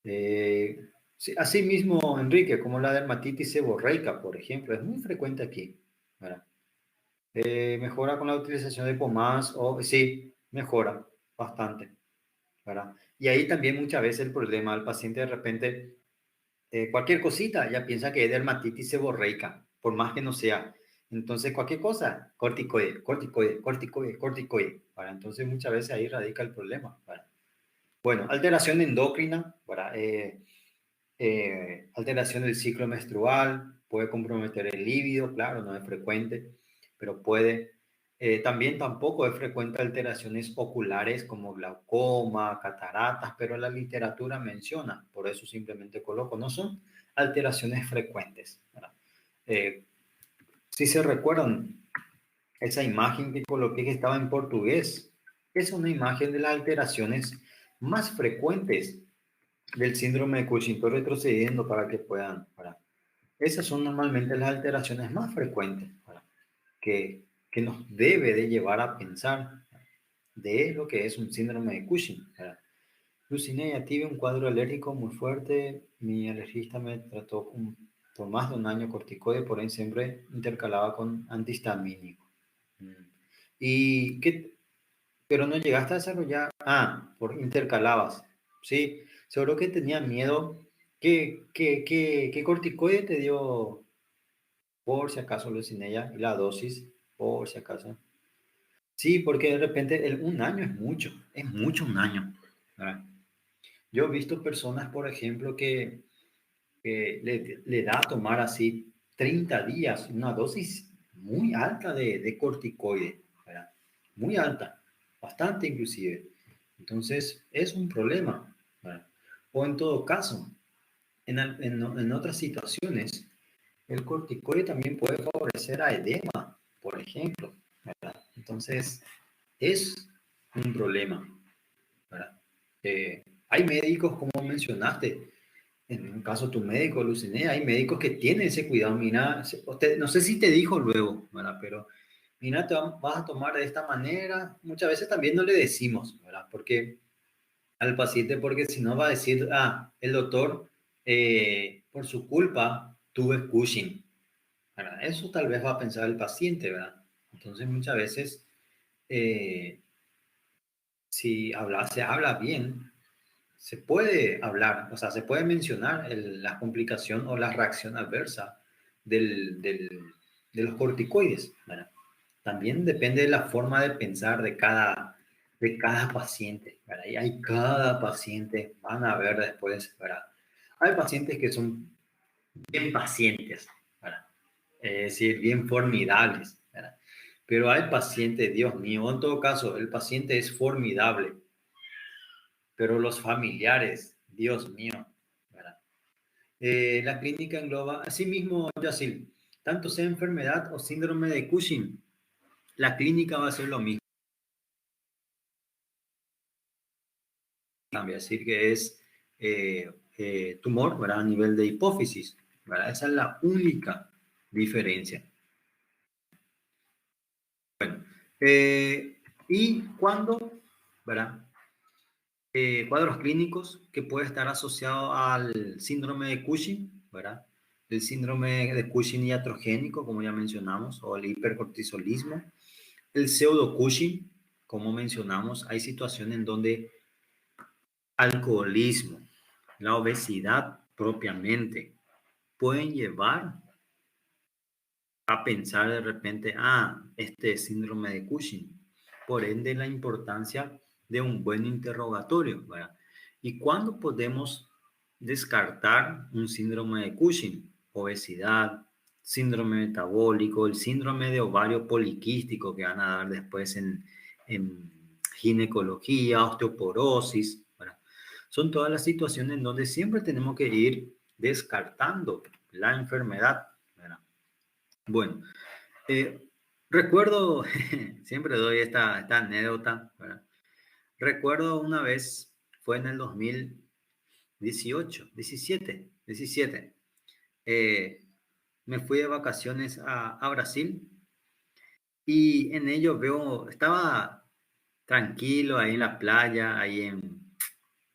Sí, así mismo, Enrique, como la dermatitis seborreica, por ejemplo, es muy frecuente aquí, ¿verdad? Mejora con la utilización de pomadas sí, mejora bastante, ¿verdad? Y ahí también muchas veces el problema, el paciente de repente, cualquier cosita, ya piensa que es dermatitis seborreica, por más que no sea. Entonces, cualquier cosa, corticoide, corticoide, corticoide, corticoide, ¿verdad? Entonces, muchas veces ahí radica el problema, ¿verdad? Bueno, alteración endocrina, ¿verdad? Alteración del ciclo menstrual, puede comprometer el líbido, claro, no es frecuente, pero puede. También tampoco es frecuente alteraciones oculares como glaucoma, cataratas, pero la literatura menciona, por eso simplemente coloco, no son alteraciones frecuentes, ¿verdad? Si se recuerdan, esa imagen que coloqué que estaba en portugués, es una imagen de las alteraciones más frecuentes del síndrome de Cushing. Estoy retrocediendo para que puedan, esas son normalmente las alteraciones más frecuentes, que nos debe de llevar a pensar de lo que es un síndrome de Cushing. Luciné, tuve un cuadro alérgico muy fuerte, mi alergista me trató por más de un año corticoide, por ahí siempre intercalaba con antihistamínico. Mm. ¿Y qué? Pero no llegaste a desarrollar, por intercalabas, ¿sí? Seguro que tenía miedo. ¿Qué corticoide te dio, por si acaso, Lucinella? Y la dosis, por si acaso. Sí, porque de repente un año es mucho un año, ¿verdad? Yo he visto personas, por ejemplo, que le da a tomar así 30 días una dosis muy alta de corticoide, ¿verdad? Muy alta, bastante inclusive. Entonces, es un problema, ¿verdad? O en todo caso, en otras situaciones, el corticoide también puede favorecer a edema, por ejemplo, ¿verdad? Entonces, es un problema, ¿verdad? Hay médicos, como mencionaste, en un caso tu médico, Luciné, hay médicos que tienen ese cuidado. Mira, no sé si te dijo luego, ¿verdad? Pero mira, vas a tomar de esta manera. Muchas veces también no le decimos, ¿verdad? Porque al paciente, porque si no va a decir, el doctor, por su culpa, tuve Cushing, ¿verdad? Eso tal vez va a pensar el paciente, ¿verdad? Entonces muchas veces, eh, si se habla bien, se puede hablar, o sea, se puede mencionar la complicación o la reacción adversa de los corticoides, ¿verdad? También depende de la forma de pensar de cada paciente, ¿verdad? Y hay cada paciente, van a ver después, ¿verdad? Hay pacientes que son bien pacientes, ¿verdad? Es decir, bien formidables, ¿verdad? Pero hay pacientes, Dios mío, en todo caso, el paciente es formidable, pero los familiares, Dios mío, ¿verdad? La clínica engloba, asimismo, Yacil, tanto sea enfermedad o síndrome de Cushing, la clínica va a ser lo mismo. Cambia, es decir, que es tumor, ¿verdad? A nivel de hipófisis, ¿verdad? Esa es la única diferencia. Bueno, y cuando, ¿verdad? Cuadros clínicos que puede estar asociado al síndrome de Cushing, ¿verdad? El síndrome de Cushing iatrogénico, como ya mencionamos, o el hipercortisolismo. El pseudo Cushing, como mencionamos, hay situaciones en donde alcoholismo, la obesidad propiamente, pueden llevar a pensar de repente, este es síndrome de Cushing. Por ende, la importancia de un buen interrogatorio, ¿verdad? ¿Y cuándo podemos descartar un síndrome de Cushing? Obesidad, síndrome metabólico, el síndrome de ovario poliquístico que van a dar después en ginecología, osteoporosis, ¿verdad? Son todas las situaciones en donde siempre tenemos que ir descartando la enfermedad, ¿verdad? Bueno, eh, recuerdo, siempre doy esta anécdota, ¿verdad? Recuerdo una vez, fue en el 2018, 17, me fui de vacaciones a Brasil y en ello estaba tranquilo ahí en la playa, ahí en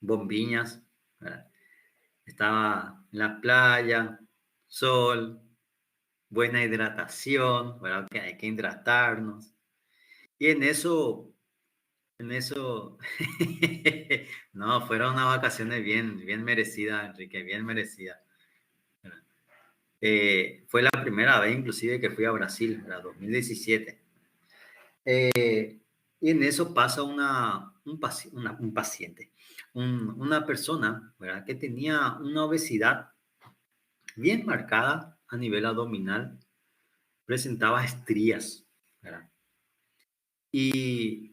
Bombiñas, ¿verdad? Estaba en la playa, sol, buena hidratación, ¿verdad? Que hay que hidratarnos. Y en eso, no, fueron unas vacaciones bien merecidas, Enrique, bien merecidas. Fue la primera vez inclusive que fui a Brasil, era 2017. Y en eso pasa un paciente, una persona, ¿verdad? Que tenía una obesidad bien marcada a nivel abdominal, presentaba estrías, ¿verdad? Y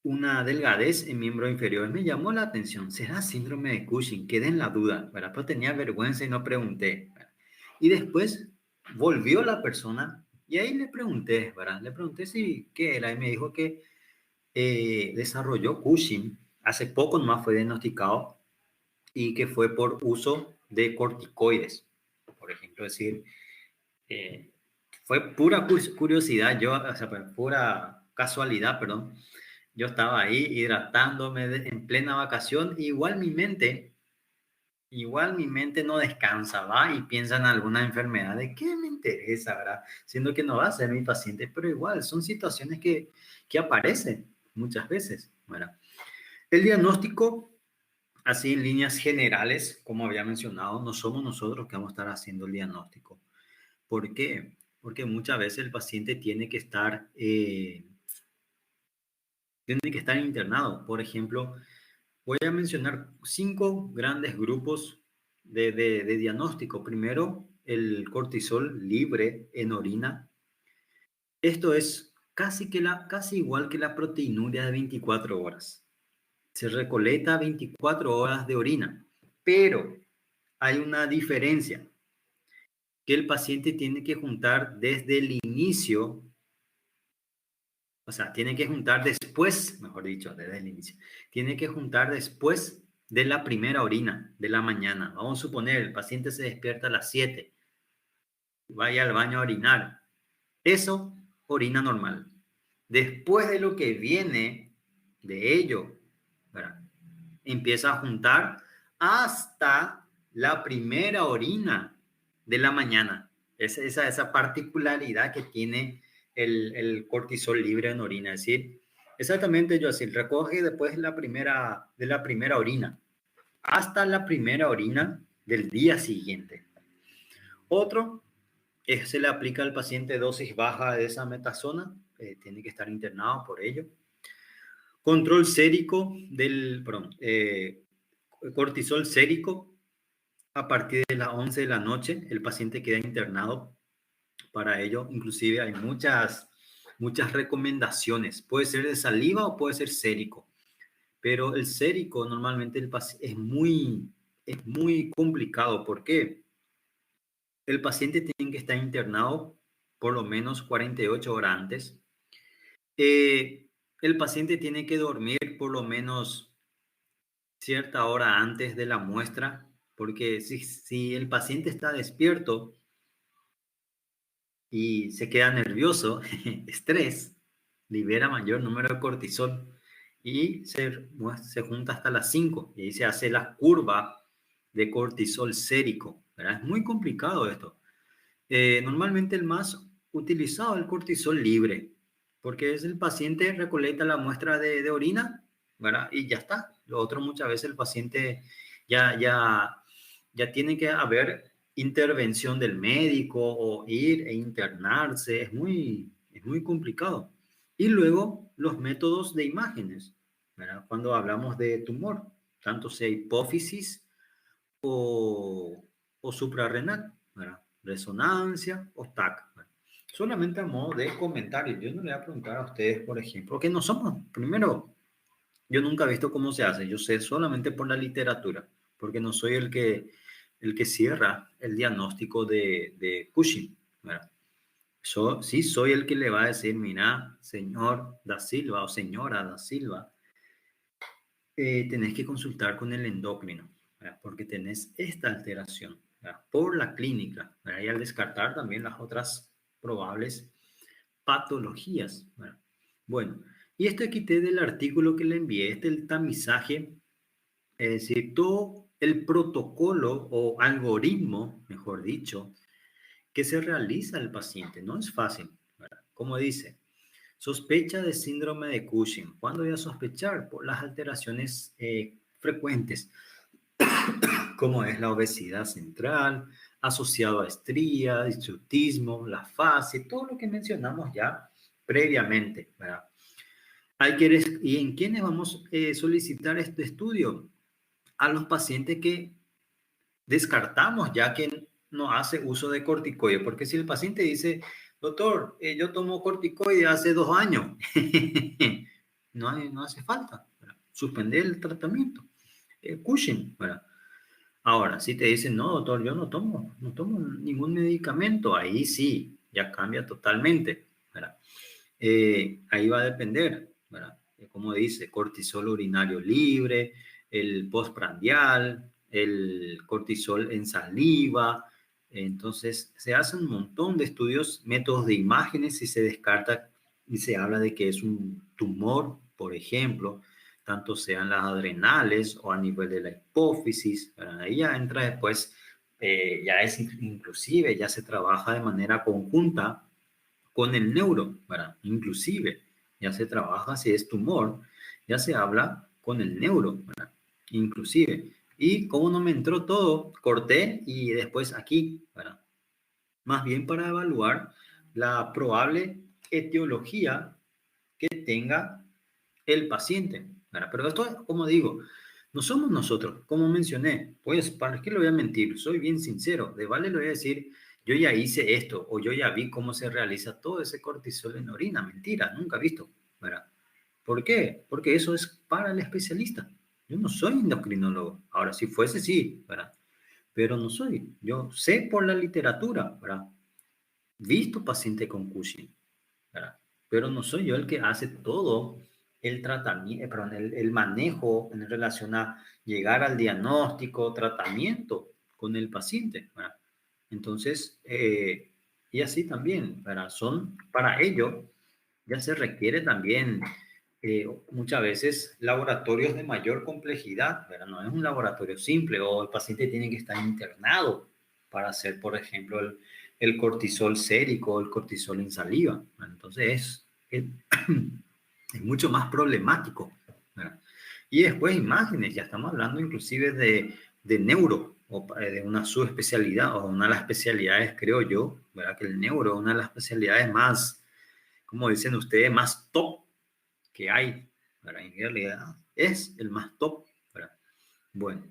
una delgadez en miembros inferiores. Me llamó la atención. ¿Será síndrome de Cushing? Quedé en la duda, ¿verdad? Pero tenía vergüenza y no pregunté, ¿verdad? Y después volvió la persona y ahí le pregunté, ¿verdad? Le pregunté si qué era y me dijo que desarrolló Cushing. Hace poco nomás fue diagnosticado y que fue por uso de corticoides. Por ejemplo, es decir, eh, fue pura curiosidad, yo, o sea, pura casualidad, perdón. Yo estaba ahí hidratándome en plena vacación, igual mi mente no descansa, va y piensa en alguna enfermedad, ¿de qué me interesa, verdad? Siendo que no va a ser mi paciente, pero igual son situaciones que aparecen muchas veces, ¿verdad? El diagnóstico, así en líneas generales, como había mencionado, no somos nosotros que vamos a estar haciendo el diagnóstico. ¿Por qué? Porque muchas veces el paciente tiene que estar internado. Por ejemplo, voy a mencionar 5 grandes grupos de diagnóstico. Primero, el cortisol libre en orina. Esto es casi igual que la proteinuria de 24 horas. Se recolecta 24 horas de orina, pero hay una diferencia, que el paciente tiene que juntar desde el inicio, o sea, tiene que juntar después, mejor dicho, desde el inicio, tiene que juntar después de la primera orina de la mañana. Vamos a suponer, el paciente se despierta a las 7, vaya al baño a orinar. Eso, orina normal. Después de lo que viene de ello, ¿verdad? Empieza a juntar hasta la primera orina de la mañana. Esa particularidad que tiene el cortisol libre en orina. Es decir, exactamente yo así, recoge después de la primera orina hasta la primera orina del día siguiente. Otro se le aplica al paciente dosis baja de esa metasona, tiene que estar internado por ello. Control sérico cortisol sérico a partir de las 11 de la noche, el paciente queda internado para ello. Inclusive hay muchas recomendaciones. Puede ser de saliva o puede ser sérico. Pero el sérico normalmente es muy complicado. ¿Por qué? El paciente tiene que estar internado por lo menos 48 horas antes. El paciente tiene que dormir por lo menos cierta hora antes de la muestra, porque si el paciente está despierto y se queda nervioso, estrés, libera mayor número de cortisol y se junta hasta las 5 y ahí se hace la curva de cortisol sérico, ¿verdad? Es muy complicado esto. Normalmente el más utilizado es el cortisol libre, porque es el paciente recolecta la muestra de orina, ¿verdad? Y ya está. Lo otro muchas veces el paciente ya tiene que haber intervención del médico o ir e internarse. Es muy complicado. Y luego los métodos de imágenes, ¿verdad? Cuando hablamos de tumor, tanto sea hipófisis o suprarrenal, ¿verdad? Resonancia o TAC, ¿verdad? Solamente a modo de comentario, yo no le voy a preguntar a ustedes, por ejemplo, que no somos, primero, yo nunca he visto cómo se hace, yo sé solamente por la literatura, porque no soy el que cierra el diagnóstico de Cushing, ¿verdad? Yo sí soy el que le va a decir, mira, señor da Silva o señora da Silva, tenés que consultar con el endocrino, ¿verdad? Porque tenés esta alteración, ¿verdad? Por la clínica, ¿verdad? Y al descartar también las otras probables patologías, ¿verdad? Bueno, y esto quité del artículo que le envié, este es el tamizaje, es decir, todo el protocolo o algoritmo, mejor dicho, que se realiza al paciente. No es fácil, ¿verdad? Como dice, sospecha de síndrome de Cushing. ¿Cuándo voy a sospechar? Por las alteraciones frecuentes, como es la obesidad central, asociado a estría, hirsutismo, la fase, todo lo que mencionamos ya previamente, ¿verdad? ¿Y en quiénes vamos a solicitar este estudio? A los pacientes que descartamos ya que no hace uso de corticoide, porque si el paciente dice, doctor, yo tomo corticoide hace 2 años, no hace falta, ¿verdad? Suspender el tratamiento. Cushing, ¿verdad? Ahora, si te dicen, no, doctor, yo no tomo ningún medicamento, ahí sí, ya cambia totalmente, ¿verdad? Ahí va a depender, ¿verdad? Como dice, cortisol urinario libre, el postprandial, el cortisol en saliva. Entonces, se hacen un montón de estudios, métodos de imágenes y se descarta y se habla de que es un tumor, por ejemplo, tanto sean las adrenales o a nivel de la hipófisis. ¿Verdad? Ahí ya entra después, ya es inclusive, ya se trabaja de manera conjunta con el neuro, ¿verdad? Inclusive, ya se trabaja si es tumor, ya se habla con el neuro, ¿verdad? Inclusive. Y como no me entró todo, corté y después aquí, ¿verdad? Más bien para evaluar la probable etiología que tenga el paciente, ¿verdad? Pero esto, como digo, no somos nosotros, como mencioné, pues, ¿para qué le voy a mentir? Soy bien sincero, de vale le voy a decir, yo ya hice esto, o yo ya vi cómo se realiza todo ese cortisol en orina, mentira, nunca he visto, ¿verdad? ¿Por qué? Porque eso es para el especialista. Yo no soy endocrinólogo. Ahora, si fuese, sí, ¿verdad? Pero no soy. Yo sé por la literatura, ¿verdad? Visto paciente con Cushing, ¿verdad? Pero no soy yo el que hace todo el tratamiento, perdón, el manejo en relación a llegar al diagnóstico, tratamiento con el paciente, ¿verdad? Entonces, y así también, ¿verdad? Para ello, ya se requiere también muchas veces laboratorios de mayor complejidad, ¿verdad? No es un laboratorio simple o el paciente tiene que estar internado para hacer, por ejemplo, el cortisol sérico o el cortisol en saliva, ¿verdad? Entonces es mucho más problemático, ¿verdad? Y después imágenes, ya estamos hablando inclusive de neuro, o de una subespecialidad, o una de las especialidades, creo yo, ¿verdad? Que el neuro es una de las especialidades más, como dicen ustedes, más top que hay, ¿verdad? En realidad es el más top, ¿verdad? Bueno,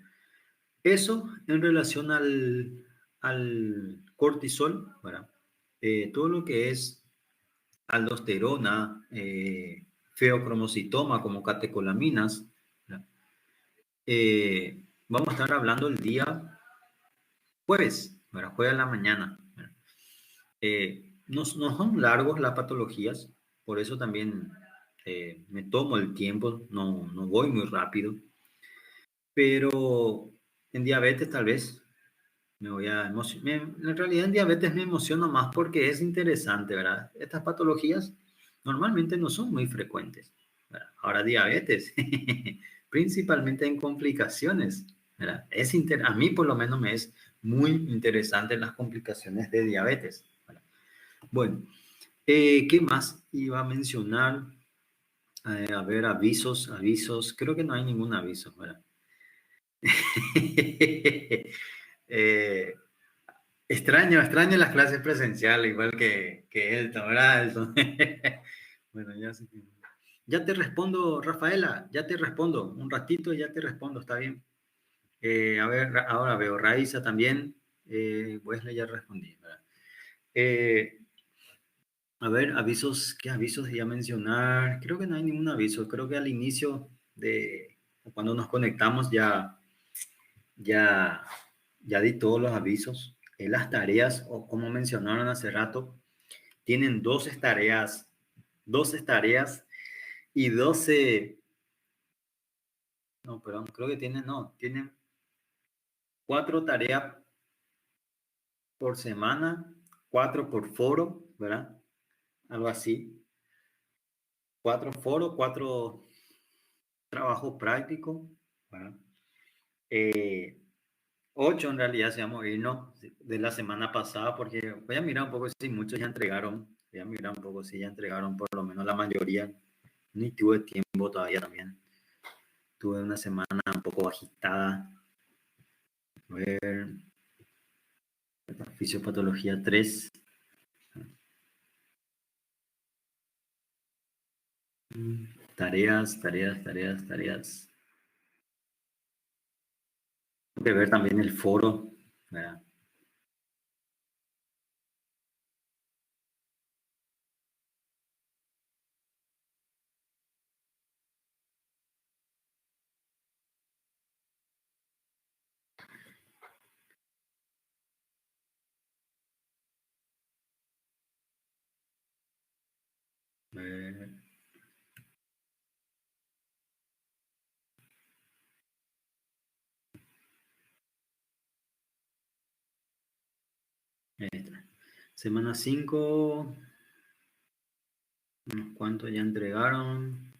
eso en relación al cortisol, ¿verdad? Todo lo que es aldosterona, feocromocitoma como catecolaminas, ¿verdad? Vamos a estar hablando el día jueves, ¿verdad? Jueves a la mañana, ¿verdad? No son largos las patologías, por eso también me tomo el tiempo, no voy muy rápido. pero en diabetes tal vez me voy a emocionar. En realidad en diabetes me emociono más porque es interesante, ¿verdad? Estas patologías normalmente no son muy frecuentes, ¿verdad? Ahora diabetes, principalmente en complicaciones, ¿verdad? A mí por lo menos me es muy interesante las complicaciones de diabetes, ¿verdad? Bueno, ¿qué más iba a mencionar? A ver, avisos. Creo que no hay ningún aviso, ¿verdad? Eh, extraño las clases presenciales, igual que Elton, ¿verdad, Elton? Bueno, ya sé que... Ya te respondo, Rafaela, ya te respondo. Un ratito y ya te respondo, está bien. A ver, ahora veo, Raiza también. Wesley ya respondí, ¿verdad? Eh, a ver, avisos, ¿qué avisos ya mencionar? Creo que no hay ningún aviso. Creo que al inicio de cuando nos conectamos ya, ya di todos los avisos. Las tareas, o como mencionaron hace rato, tienen 12 tareas y 12, no, perdón, creo que tienen, no, tienen 4 tareas por semana, 4 por foro, ¿verdad? Algo así. 4 foros, 4 trabajos prácticos, ¿verdad? Eh, 8 en realidad se vamos a irnos de la semana pasada, porque voy a mirar un poco si muchos ya entregaron, voy a mirar un poco si ya entregaron por lo menos la mayoría. Ni tuve tiempo todavía también. Tuve una semana un poco agitada. A ver, fisiopatología 3. Tareas. Tengo que ver también el foro, ¿verdad? Eh, esta. Semana 5, unos cuantos ya entregaron.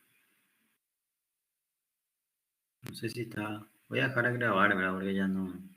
No sé si está. Voy a dejar de grabar, ¿verdad? Porque ya no.